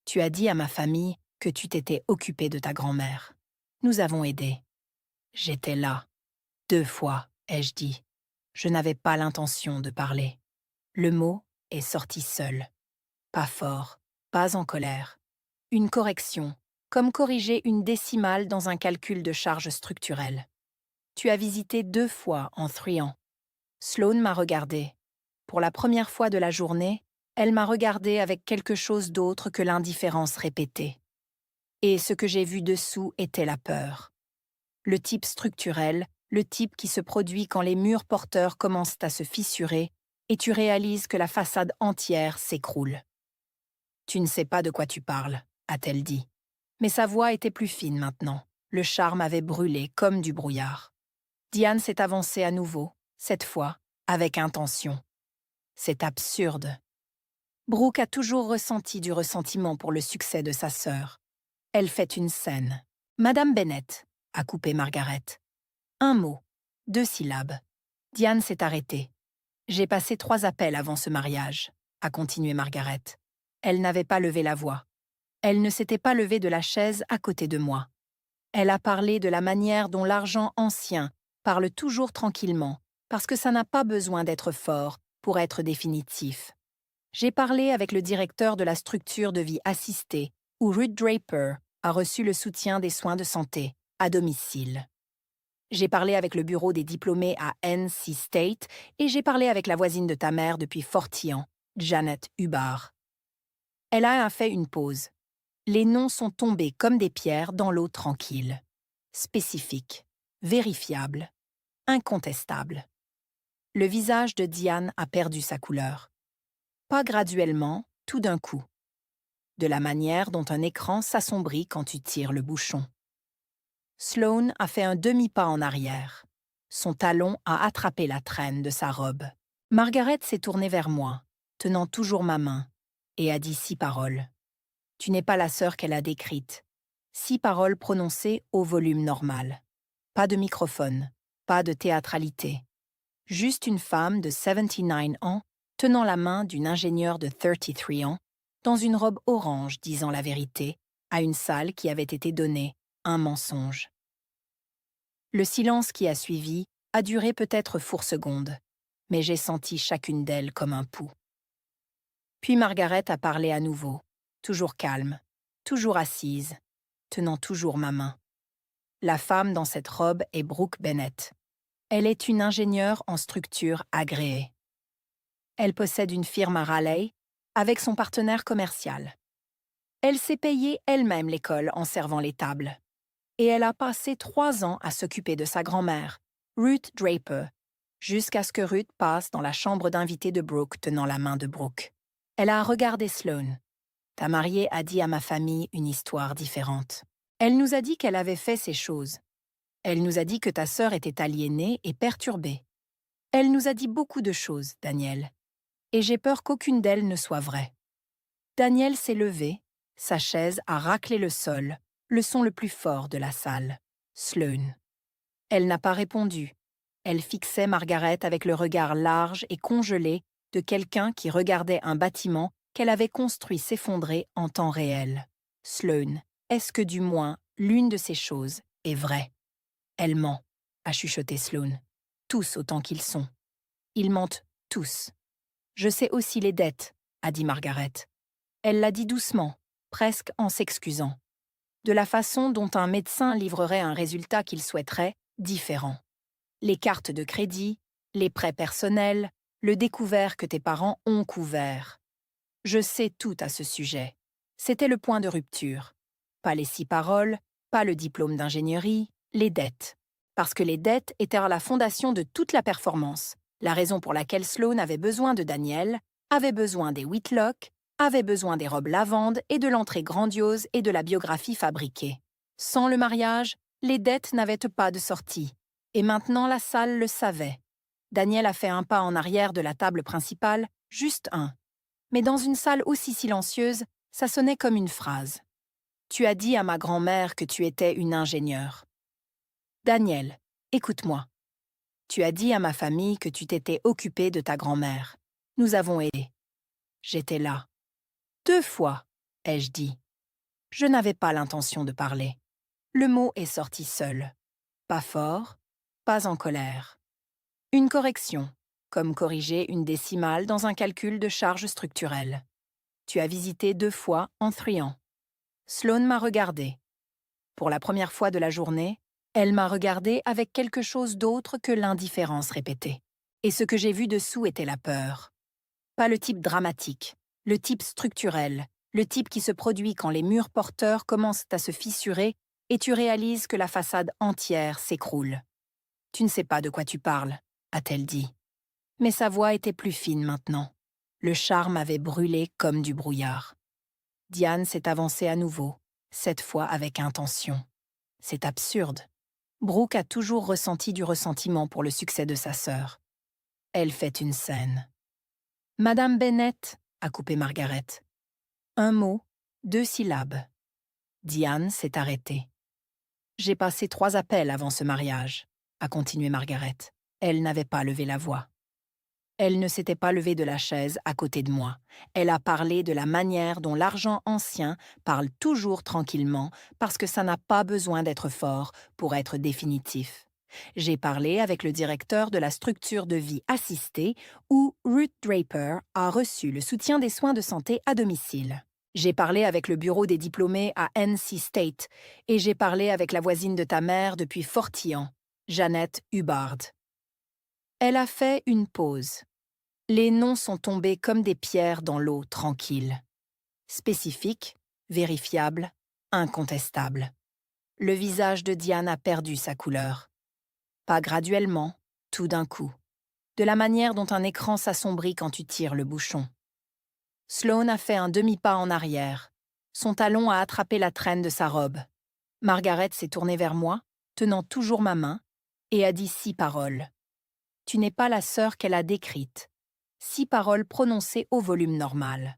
Tu as dit à ma famille que tu t'étais occupé de ta grand-mère. Nous avons aidé. J'étais là. 2 fois, ai-je dit. Je n'avais pas l'intention de parler. Le mot est sorti seul. Pas fort, pas en colère. Une correction, comme corriger une décimale dans un calcul de charge structurelle. Tu as visité 2 fois en 3 ans. Sloane m'a regardé. Pour la première fois de la journée, elle m'a regardé avec quelque chose d'autre que l'indifférence répétée. Et ce que j'ai vu dessous était la peur. Le type structurel, le type qui se produit quand les murs porteurs commencent à se fissurer et tu réalises que la façade entière s'écroule. Tu ne sais pas de quoi tu parles, a-t-elle dit. Mais sa voix était plus fine maintenant. Le charme avait brûlé comme du brouillard. Diane s'est avancée à nouveau, cette fois, avec intention. C'est absurde. Brooke a toujours ressenti du ressentiment pour le succès de sa sœur. Elle fait une scène. Madame Bennett, a coupé Margaret. Un mot, 2 syllabes. Diane s'est arrêtée. J'ai passé 3 appels avant ce mariage, a continué Margaret. Elle n'avait pas levé la voix. Elle ne s'était pas levée de la chaise à côté de moi. Elle a parlé de la manière dont l'argent ancien parle toujours tranquillement, parce que ça n'a pas besoin d'être fort pour être définitif. J'ai parlé avec le directeur de la structure de vie assistée, où Ruth Draper a reçu le soutien des soins de santé, à domicile. J'ai parlé avec le bureau des diplômés à NC State et j'ai parlé avec la voisine de ta mère depuis Fort Tian, Janet Hubbard. Elle a fait une pause. Les noms sont tombés comme des pierres dans l'eau tranquille. Spécifiques, vérifiables, incontestables. Le visage de Diane a perdu sa couleur. Pas graduellement, tout d'un coup. De la manière dont un écran s'assombrit quand tu tires le bouchon. Sloane a fait un demi-pas en arrière. Son talon a attrapé la traîne de sa robe. Margaret s'est tournée vers moi, tenant toujours ma main, et a dit 6 paroles. Tu n'es pas la sœur qu'elle a décrite. 6 paroles prononcées au volume normal. Pas de microphone, pas de théâtralité. Juste une femme de 79 ans tenant la main d'une ingénieure de 33 ans dans une robe orange disant la vérité à une salle qui avait été donnée un mensonge. Le silence qui a suivi a duré peut-être 4 secondes, mais j'ai senti chacune d'elles comme un pouls. Puis Margaret a parlé à nouveau, toujours calme, toujours assise, tenant toujours ma main. La femme dans cette robe est Brooke Bennett. Elle est une ingénieure en structure agréée. Elle possède une firme à Raleigh avec son partenaire commercial. Elle s'est payée elle-même l'école en servant les tables. Et elle a passé 3 ans à s'occuper de sa grand-mère, Ruth Draper, jusqu'à ce que Ruth passe dans la chambre d'invité de Brooke tenant la main de Brooke. Elle a regardé Sloane. Ta mariée a dit à ma famille une histoire différente. Elle nous a dit qu'elle avait fait ces choses. Elle nous a dit que ta sœur était aliénée et perturbée. Elle nous a dit beaucoup de choses, Daniel. Et j'ai peur qu'aucune d'elles ne soit vraie. Daniel s'est levé, sa chaise a raclé le sol, le son le plus fort de la salle. Sloane. Elle n'a pas répondu. Elle fixait Margaret avec le regard large et congelé de quelqu'un qui regardait un bâtiment qu'elle avait construit s'effondrer en temps réel. Sloane, est-ce que du moins l'une de ces choses est vraie? Elle ment, a chuchoté Sloane. Tous autant qu'ils sont. Ils mentent tous. Je sais aussi les dettes, a dit Margaret. Elle l'a dit doucement, presque en s'excusant. De la façon dont un médecin livrerait un résultat qu'il souhaiterait, différent. Les cartes de crédit, les prêts personnels, le découvert que tes parents ont couvert. Je sais tout à ce sujet. C'était le point de rupture. Pas les 6 paroles, pas le diplôme d'ingénierie, les dettes. Parce que les dettes étaient à la fondation de toute la performance, la raison pour laquelle Sloane avait besoin de Daniel, avait besoin des Whitlock, avait besoin des robes lavandes et de l'entrée grandiose et de la biographie fabriquée. Sans le mariage, les dettes n'avaient pas de sortie. Et maintenant la salle le savait. Daniel a fait un pas en arrière de la table principale, juste un. Mais dans une salle aussi silencieuse, ça sonnait comme une phrase. Tu as dit à ma grand-mère que tu étais une ingénieure. Daniel, écoute-moi. Tu as dit à ma famille que tu t'étais occupé de ta grand-mère. Nous avons aidé. J'étais là. 2 fois, ai-je dit. Je n'avais pas l'intention de parler. Le mot est sorti seul. Pas fort, pas en colère. Une correction, comme corriger une décimale dans un calcul de charge structurelle. Tu as visité 2 fois en 3 ans. Sloane m'a regardé. Pour la première fois de la journée, elle m'a regardé avec quelque chose d'autre que l'indifférence répétée. Et ce que j'ai vu dessous était la peur. Pas le type dramatique, le type structurel, le type qui se produit quand les murs porteurs commencent à se fissurer et tu réalises que la façade entière s'écroule. Tu ne sais pas de quoi tu parles, a-t-elle dit. Mais sa voix était plus fine maintenant. Le charme avait brûlé comme du brouillard. Diane s'est avancée à nouveau, cette fois avec intention. C'est absurde. Brooke a toujours ressenti du ressentiment pour le succès de sa sœur. Elle fait une scène. « Madame Bennett », a coupé Margaret. Un mot, 2 syllabes. Diane s'est arrêtée. « J'ai passé 3 appels avant ce mariage », a continué Margaret. Elle n'avait pas levé la voix. Elle ne s'était pas levée de la chaise à côté de moi. Elle a parlé de la manière dont l'argent ancien parle toujours tranquillement parce que ça n'a pas besoin d'être fort pour être définitif. J'ai parlé avec le directeur de la structure de vie assistée où Ruth Draper a reçu le soutien des soins de santé à domicile. J'ai parlé avec le bureau des diplômés à NC State et j'ai parlé avec la voisine de ta mère depuis Fortillan, Jeannette Hubbard. Elle a fait une pause. Les noms sont tombés comme des pierres dans l'eau tranquille. Spécifiques, vérifiables, incontestables. Le visage de Diane a perdu sa couleur. Pas graduellement, tout d'un coup. De la manière dont un écran s'assombrit quand tu tires le bouchon. Sloane a fait un demi-pas en arrière. Son talon a attrapé la traîne de sa robe. Margaret s'est tournée vers moi, tenant toujours ma main, et a dit 6 paroles. Tu n'es pas la sœur qu'elle a décrite. 6 paroles prononcées au volume normal.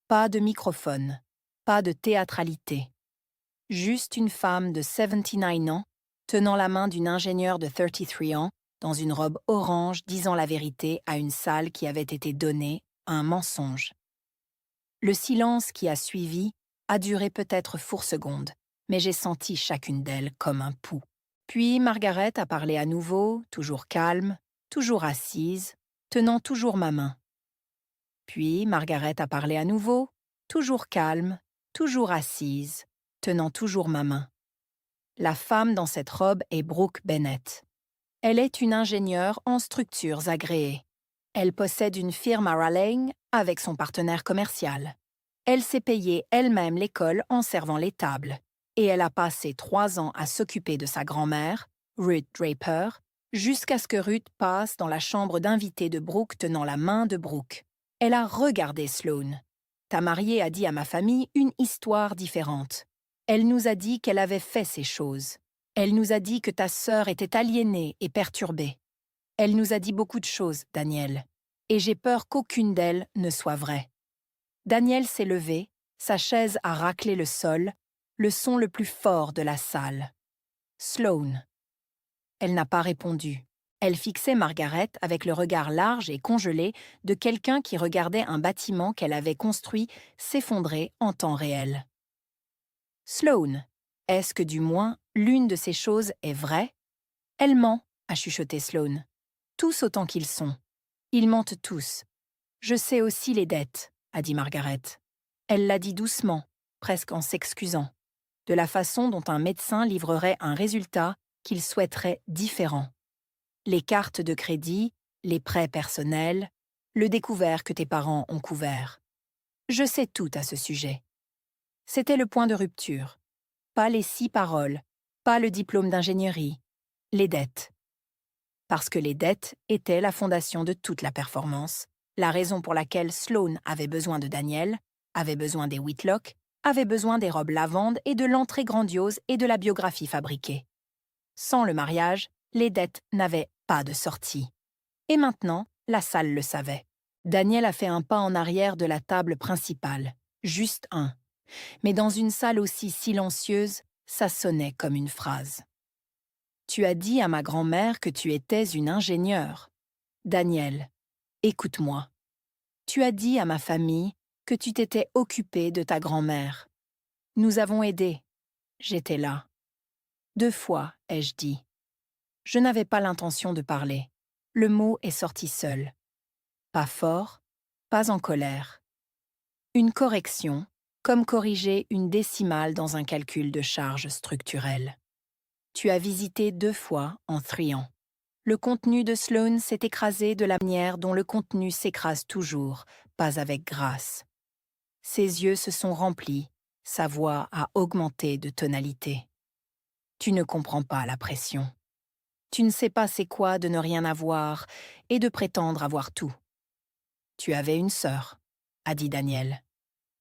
Pas de microphone, pas de théâtralité. Juste une femme de 79 ans, tenant la main d'une ingénieure de 33 ans, dans une robe orange disant la vérité à une salle qui avait été donnée à un mensonge. Le silence qui a suivi a duré peut-être 4 secondes, mais j'ai senti chacune d'elles comme un pouls. Puis Margaret a parlé à nouveau, toujours calme, toujours assise, tenant toujours ma main. Puis Margaret a parlé à nouveau, toujours calme, toujours assise, tenant toujours ma main. La femme dans cette robe est Brooke Bennett. Elle est une ingénieure en structures agréées. Elle possède une firme à Raleigh avec son partenaire commercial. Elle s'est payée elle-même l'école en servant les tables. Et elle a passé 3 ans à s'occuper de sa grand-mère, Ruth Draper, jusqu'à ce que Ruth passe dans la chambre d'invité de Brooke tenant la main de Brooke. Elle a regardé Sloane. Ta mariée a dit à ma famille une histoire différente. Elle nous a dit qu'elle avait fait ces choses. Elle nous a dit que ta sœur était aliénée et perturbée. Elle nous a dit beaucoup de choses, Daniel. Et j'ai peur qu'aucune d'elles ne soit vraie. Daniel s'est levé, sa chaise a raclé le sol, le son le plus fort de la salle. Sloane. Elle n'a pas répondu. Elle fixait Margaret avec le regard large et congelé de quelqu'un qui regardait un bâtiment qu'elle avait construit s'effondrer en temps réel. Sloane, est-ce que du moins l'une de ces choses est vraie? Elle ment, a chuchoté Sloane. Tous autant qu'ils sont. Ils mentent tous. Je sais aussi les dettes, a dit Margaret. Elle l'a dit doucement, presque en s'excusant, de la façon dont un médecin livrerait un résultat qu'il souhaiterait différent. Les cartes de crédit, les prêts personnels, le découvert que tes parents ont couvert. Je sais tout à ce sujet. C'était le point de rupture. Pas les 6 paroles, pas le diplôme d'ingénierie, les dettes. Parce que les dettes étaient la fondation de toute la performance, la raison pour laquelle Sloane avait besoin de Daniel, avait besoin des Whitlock, avait besoin des robes lavandes et de l'entrée grandiose et de la biographie fabriquée. Sans le mariage, les dettes n'avaient pas de sortie. Et maintenant, la salle le savait. Daniel a fait un pas en arrière de la table principale, juste un. Mais dans une salle aussi silencieuse, ça sonnait comme une phrase. Tu as dit à ma grand-mère que tu étais une ingénieure. Daniel, écoute-moi. Tu as dit à ma famille que tu t'étais occupé de ta grand-mère. Nous avons aidé. J'étais là. 2 fois, ai-je dit. Je n'avais pas l'intention de parler. Le mot est sorti seul. Pas fort, pas en colère. Une correction, comme corriger une décimale dans un calcul de charge structurelle. Tu as visité 2 fois en triant. Le contenu de Sloane s'est écrasé de la manière dont le contenu s'écrase toujours, pas avec grâce. Ses yeux se sont remplis, sa voix a augmenté de tonalité. Tu ne comprends pas la pression. Tu ne sais pas c'est quoi de ne rien avoir et de prétendre avoir tout. Tu avais une sœur, a dit Daniel.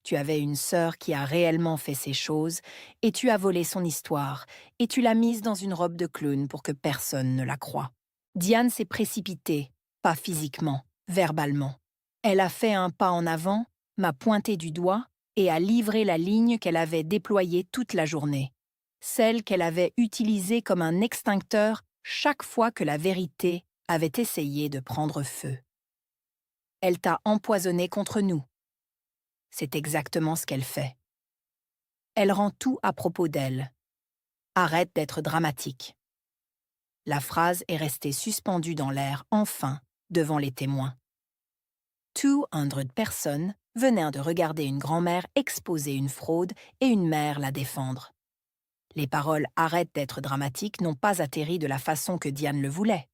Tu avais une sœur qui a réellement fait ces choses, et tu as volé son histoire, et tu l'as mise dans une robe de clown pour que personne ne la croie. Diane s'est précipitée, pas physiquement, verbalement. Elle a fait un pas en avant, m'a pointé du doigt, et a livré la ligne qu'elle avait déployée toute la journée. Celle qu'elle avait utilisée comme un extincteur chaque fois que la vérité avait essayé de prendre feu. Elle t'a empoisonné contre nous. C'est exactement ce qu'elle fait. Elle rend tout à propos d'elle. Arrête d'être dramatique. La phrase est restée suspendue dans l'air, enfin, devant les témoins. 200 personnes venaient de regarder une grand-mère exposer une fraude et une mère la défendre. Les paroles « arrête d'être dramatique » n'ont pas atterri de la façon que Diane le voulait.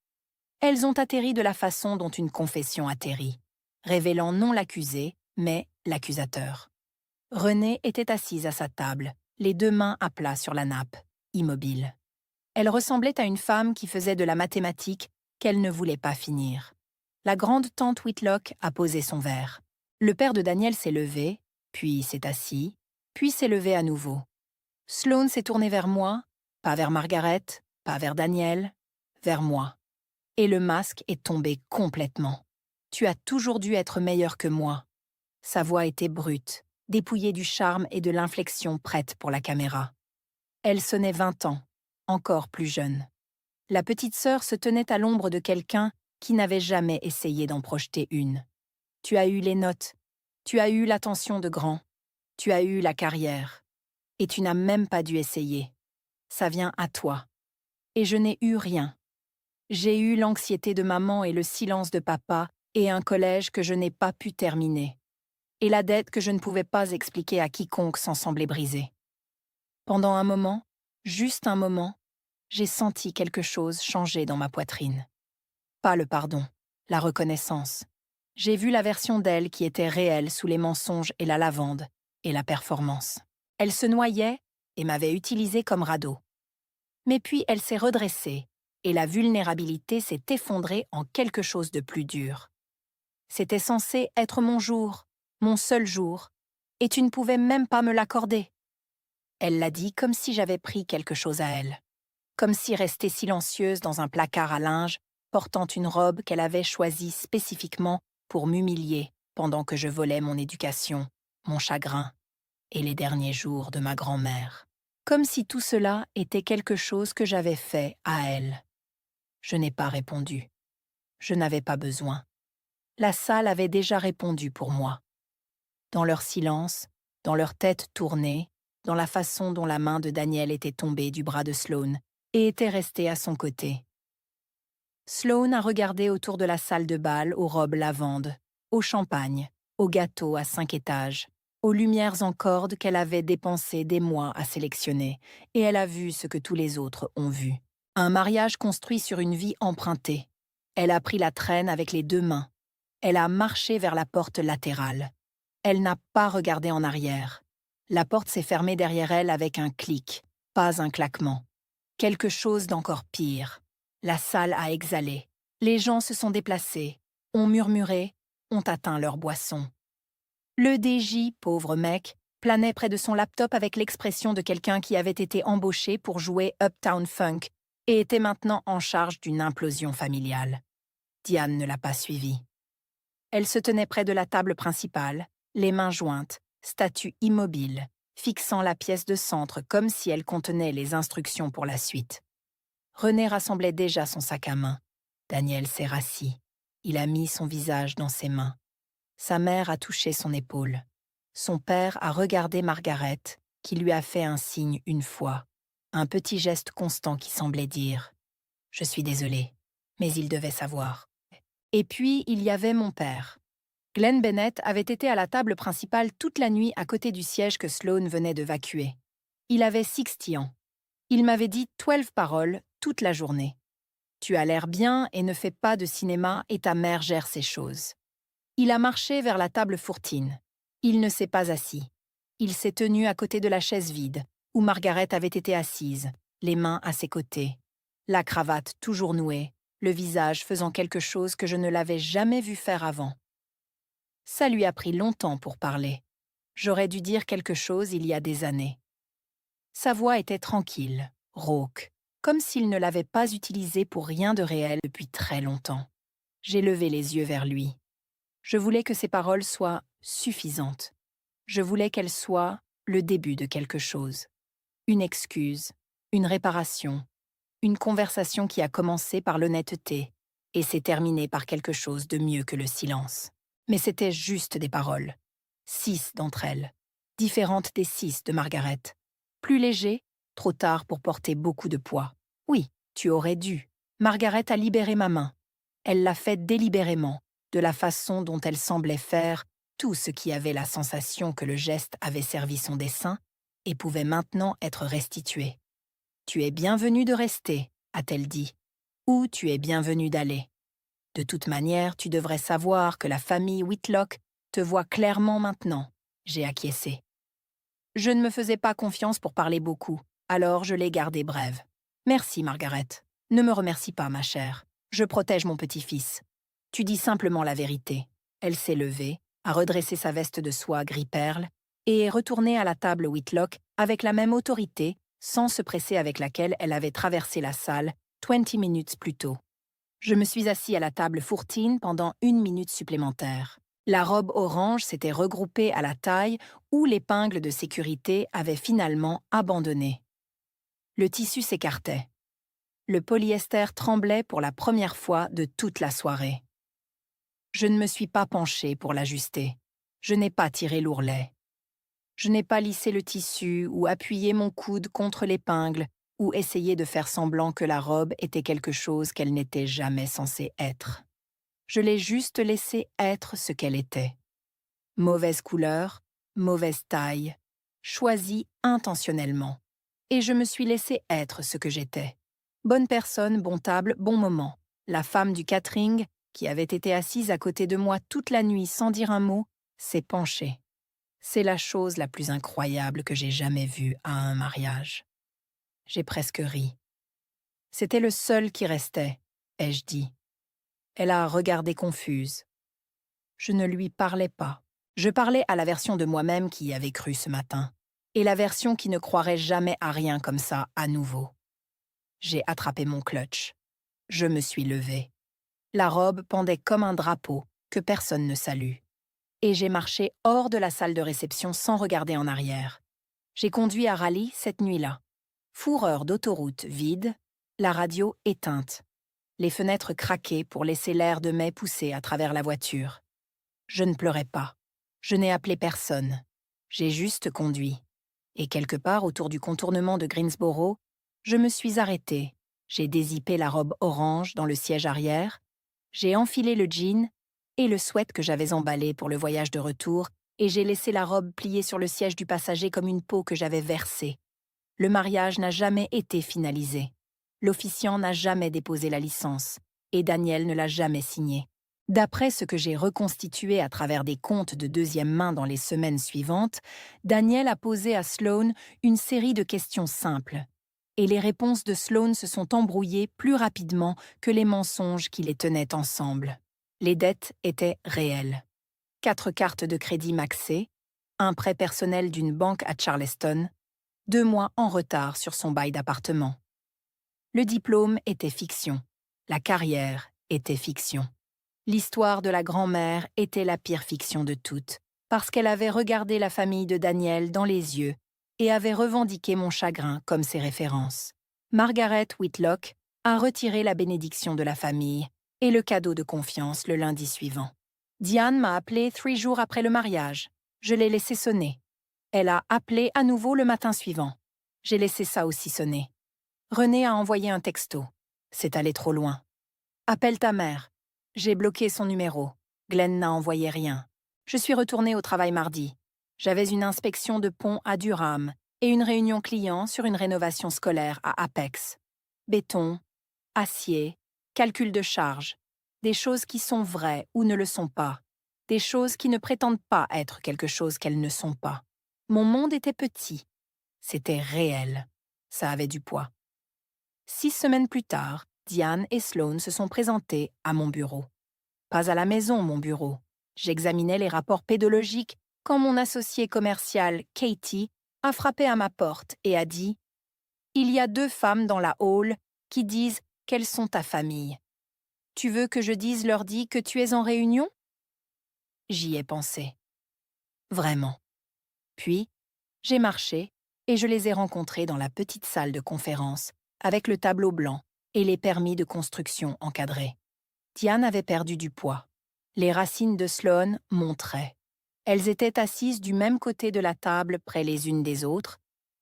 Elles ont atterri de la façon dont une confession atterrit, révélant non l'accusé, mais l'accusateur. Renée était assise à sa table, les 2 mains à plat sur la nappe, immobile. Elle ressemblait à une femme qui faisait de la mathématique qu'elle ne voulait pas finir. La grande tante Whitlock a posé son verre. Le père de Daniel s'est levé, puis s'est assis, puis s'est levé à nouveau. Sloane s'est tourné vers moi, pas vers Margaret, pas vers Daniel, vers moi. Et le masque est tombé complètement. Tu as toujours dû être meilleur que moi. Sa voix était brute, dépouillée du charme et de l'inflexion prête pour la caméra. Elle sonnait 20 ans, encore plus jeune. La petite sœur se tenait à l'ombre de quelqu'un qui n'avait jamais essayé d'en projeter une. Tu as eu les notes, tu as eu l'attention de grand, tu as eu la carrière. Et tu n'as même pas dû essayer. Ça vient à toi. Et je n'ai eu rien. J'ai eu l'anxiété de maman et le silence de papa et un collège que je n'ai pas pu terminer, et la dette que je ne pouvais pas expliquer à quiconque sans sembler brisée. Pendant un moment, juste un moment, j'ai senti quelque chose changer dans ma poitrine. Pas le pardon, la reconnaissance. J'ai vu la version d'elle qui était réelle sous les mensonges et la lavande, et la performance. Elle se noyait et m'avait utilisé comme radeau. Mais puis elle s'est redressée, et la vulnérabilité s'est effondrée en quelque chose de plus dur. C'était censé être mon jour, mon seul jour, et tu ne pouvais même pas me l'accorder. Elle l'a dit comme si j'avais pris quelque chose à elle, comme si rester silencieuse dans un placard à linge, portant une robe qu'elle avait choisie spécifiquement pour m'humilier pendant que je volais mon éducation, mon chagrin et les derniers jours de ma grand-mère. Comme si tout cela était quelque chose que j'avais fait à elle. Je n'ai pas répondu. Je n'avais pas besoin. La salle avait déjà répondu pour moi. Dans leur silence, dans leur tête tournée, dans la façon dont la main de Daniel était tombée du bras de Sloane et était restée à son côté. Sloane a regardé autour de la salle de bal aux robes lavandes, au champagne, aux gâteaux à 5 étages, aux lumières en corde qu'elle avait dépensé des mois à sélectionner, et elle a vu ce que tous les autres ont vu. Un mariage construit sur une vie empruntée. Elle a pris la traîne avec les 2 mains. Elle a marché vers la porte latérale. Elle n'a pas regardé en arrière. La porte s'est fermée derrière elle avec un clic, pas un claquement. Quelque chose d'encore pire. La salle a exhalé. Les gens se sont déplacés, ont murmuré, ont atteint leur boisson. Le DJ, pauvre mec, planait près de son laptop avec l'expression de quelqu'un qui avait été embauché pour jouer Uptown Funk et était maintenant en charge d'une implosion familiale. Diane ne l'a pas suivi. Elle se tenait près de la table principale, les mains jointes, statue immobile, fixant la pièce de centre comme si elle contenait les instructions pour la suite. René rassemblait déjà son sac à main. Daniel s'est rassis. Il a mis son visage dans ses mains. Sa mère a touché son épaule. Son père a regardé Margaret, qui lui a fait un signe une fois. Un petit geste constant qui semblait dire « Je suis désolé, mais il devait savoir ». Et puis, il y avait mon père. Glenn Bennett avait été à la table principale toute la nuit à côté du siège que Sloane venait de vacuer. Il avait 60 ans. Il m'avait dit 12 paroles toute la journée. Tu as l'air bien et ne fais pas de cinéma et ta mère gère ces choses. Il a marché vers la table fourtine. Il ne s'est pas assis. Il s'est tenu à côté de la chaise vide, où Margaret avait été assise, les mains à ses côtés, la cravate toujours nouée, le visage faisant quelque chose que je ne l'avais jamais vu faire avant. Ça lui a pris longtemps pour parler. J'aurais dû dire quelque chose il y a des années. Sa voix était tranquille, rauque, comme s'il ne l'avait pas utilisée pour rien de réel depuis très longtemps. J'ai levé les yeux vers lui. Je voulais que ses paroles soient suffisantes. Je voulais qu'elles soient le début de quelque chose. Une excuse, une réparation, une conversation qui a commencé par l'honnêteté et s'est terminée par quelque chose de mieux que le silence. Mais c'était juste des paroles. 6 d'entre elles, différentes des 6 de Margaret. Plus léger, trop tard pour porter beaucoup de poids. Oui, tu aurais dû. Margaret a libéré ma main. Elle l'a fait délibérément, de la façon dont elle semblait faire tout ce qui avait la sensation que le geste avait servi son dessein et pouvait maintenant être restitué. « Tu es bienvenue de rester », a-t-elle dit, « ou tu es bienvenue d'aller. De toute manière, tu devrais savoir que la famille Whitlock te voit clairement maintenant. » J'ai acquiescé. Je ne me faisais pas confiance pour parler beaucoup, alors je l'ai gardée brève. « Merci, Margaret. Ne me remercie pas, ma chère. Je protège mon petit-fils. Tu dis simplement la vérité. » Elle s'est levée, a redressé sa veste de soie gris-perle et est retournée à la table Whitlock avec la même autorité, sans se presser avec laquelle elle avait traversé la salle 20 minutes plus tôt. Je me suis assis à la table fourtine pendant 1 minute supplémentaire. La robe orange s'était regroupée à la taille où l'épingle de sécurité avait finalement abandonné. Le tissu s'écartait. Le polyester tremblait pour la première fois de toute la soirée. Je ne me suis pas penchée pour l'ajuster. Je n'ai pas tiré l'ourlet. Je n'ai pas lissé le tissu ou appuyé mon coude contre l'épingle ou essayé de faire semblant que la robe était quelque chose qu'elle n'était jamais censée être. Je l'ai juste laissée être ce qu'elle était. Mauvaise couleur, mauvaise taille, choisie intentionnellement. Et je me suis laissée être ce que j'étais. Bonne personne, bon table, bon moment. La femme du catering, qui avait été assise à côté de moi toute la nuit sans dire un mot, s'est penchée. C'est la chose la plus incroyable que j'ai jamais vue à un mariage. J'ai presque ri. C'était le seul qui restait, ai-je dit. Elle a regardé confuse. Je ne lui parlais pas. Je parlais à la version de moi-même qui y avait cru ce matin, et la version qui ne croirait jamais à rien comme ça à nouveau. J'ai attrapé mon clutch. Je me suis levée. La robe pendait comme un drapeau que personne ne salue. Et j'ai marché hors de la salle de réception sans regarder en arrière. J'ai conduit à Raleigh cette nuit-là. Fourreur d'autoroute vide, la radio éteinte. Les fenêtres craquées pour laisser l'air de mai pousser à travers la voiture. Je ne pleurais pas. Je n'ai appelé personne. J'ai juste conduit. Et quelque part autour du contournement de Greensboro, je me suis arrêtée. J'ai dézippé la robe orange dans le siège arrière. J'ai enfilé le jean et le sweat que j'avais emballé pour le voyage de retour, et j'ai laissé la robe pliée sur le siège du passager comme une peau que j'avais versée. Le mariage n'a jamais été finalisé. L'officiant n'a jamais déposé la licence, et Daniel ne l'a jamais signé. D'après ce que j'ai reconstitué à travers des comptes de deuxième main dans les semaines suivantes, Daniel a posé à Sloane une série de questions simples. Et les réponses de Sloane se sont embrouillées plus rapidement que les mensonges qui les tenaient ensemble. Les dettes étaient réelles. 4 cartes de crédit maxées, un prêt personnel d'une banque à Charleston, 2 mois en retard sur son bail d'appartement. Le diplôme était fiction. La carrière était fiction. L'histoire de la grand-mère était la pire fiction de toutes, parce qu'elle avait regardé la famille de Daniel dans les yeux et avait revendiqué mon chagrin comme ses références. Margaret Whitlock a retiré la bénédiction de la famille et le cadeau de confiance le lundi suivant. Diane m'a appelé 3 jours après le mariage. Je l'ai laissé sonner. Elle a appelé à nouveau le matin suivant. J'ai laissé ça aussi sonner. René a envoyé un texto. C'est allé trop loin. Appelle ta mère. J'ai bloqué son numéro. Glenn n'a envoyé rien. Je suis retournée au travail mardi. J'avais une inspection de pont à Durham et une réunion client sur une rénovation scolaire à Apex. Béton, acier, calcul de charge. Des choses qui sont vraies ou ne le sont pas. Des choses qui ne prétendent pas être quelque chose qu'elles ne sont pas. Mon monde était petit. C'était réel. Ça avait du poids. 6 semaines plus tard, Diane et Sloane se sont présentés à mon bureau. Pas à la maison, mon bureau. J'examinais les rapports pédologiques quand mon associé commercial, Katie, a frappé à ma porte et a dit « Il y a 2 femmes dans la hall qui disent qu'elles sont ta famille. Tu veux que je dise leur dit que tu es en réunion ?» J'y ai pensé. Vraiment. Puis, j'ai marché et je les ai rencontrées dans la petite salle de conférence avec le tableau blanc et les permis de construction encadrés. Diane avait perdu du poids. Les racines de Sloane montraient. Elles étaient assises du même côté de la table près les unes des autres,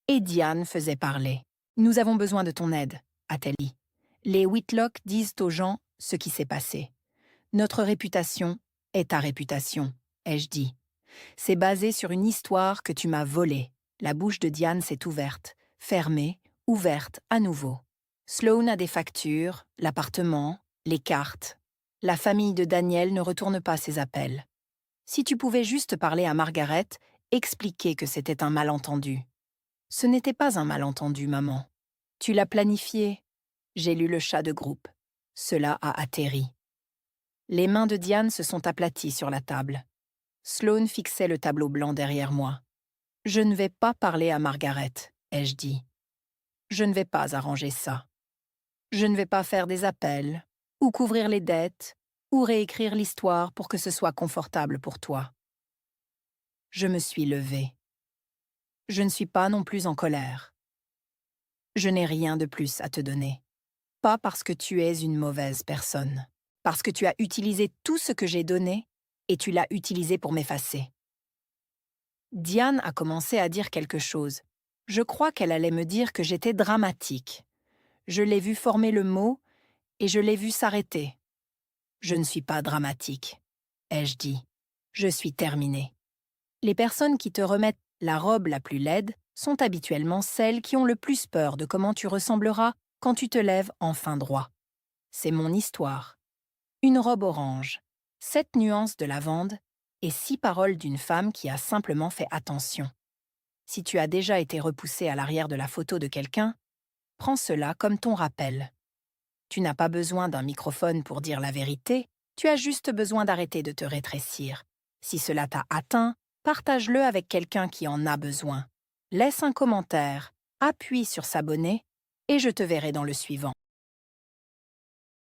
et Diane faisait parler. « Nous avons besoin de ton aide », a-t-elle dit. « Les Whitlock disent aux gens ce qui s'est passé. Notre réputation est ta réputation, ai-je dit. C'est basé sur une histoire que tu m'as volée. » La bouche de Diane s'est ouverte, fermée, ouverte à nouveau. Sloane a des factures, l'appartement, les cartes. La famille de Daniel ne retourne pas ses appels. Si tu pouvais juste parler à Margaret, expliquer que c'était un malentendu. Ce n'était pas un malentendu, maman. Tu l'as planifié. J'ai lu le chat de groupe. Cela a atterri. Les mains de Diane se sont aplaties sur la table. Sloane fixait le tableau blanc derrière moi. Je ne vais pas parler à Margaret, ai-je dit. Je ne vais pas arranger ça. Je ne vais pas faire des appels, ou couvrir les dettes, ou réécrire l'histoire pour que ce soit confortable pour toi. Je me suis levée. Je ne suis pas non plus en colère. Je n'ai rien de plus à te donner. Pas parce que tu es une mauvaise personne. Parce que tu as utilisé tout ce que j'ai donné et tu l'as utilisé pour m'effacer. Diane a commencé à dire quelque chose. Je crois qu'elle allait me dire que j'étais dramatique. Je l'ai vu former le mot et je l'ai vu s'arrêter. Je ne suis pas dramatique, ai-je dit. Je suis terminée. Les personnes qui te remettent la robe la plus laide sont habituellement celles qui ont le plus peur de comment tu ressembleras quand tu te lèves enfin droit. C'est mon histoire. Une robe orange, 7 nuances de lavande et 6 paroles d'une femme qui a simplement fait attention. Si tu as déjà été repoussé à l'arrière de la photo de quelqu'un, prends cela comme ton rappel. Tu n'as pas besoin d'un microphone pour dire la vérité, tu as juste besoin d'arrêter de te rétrécir. Si cela t'a atteint, partage-le avec quelqu'un qui en a besoin. Laisse un commentaire, appuie sur s'abonner et je te verrai dans le suivant.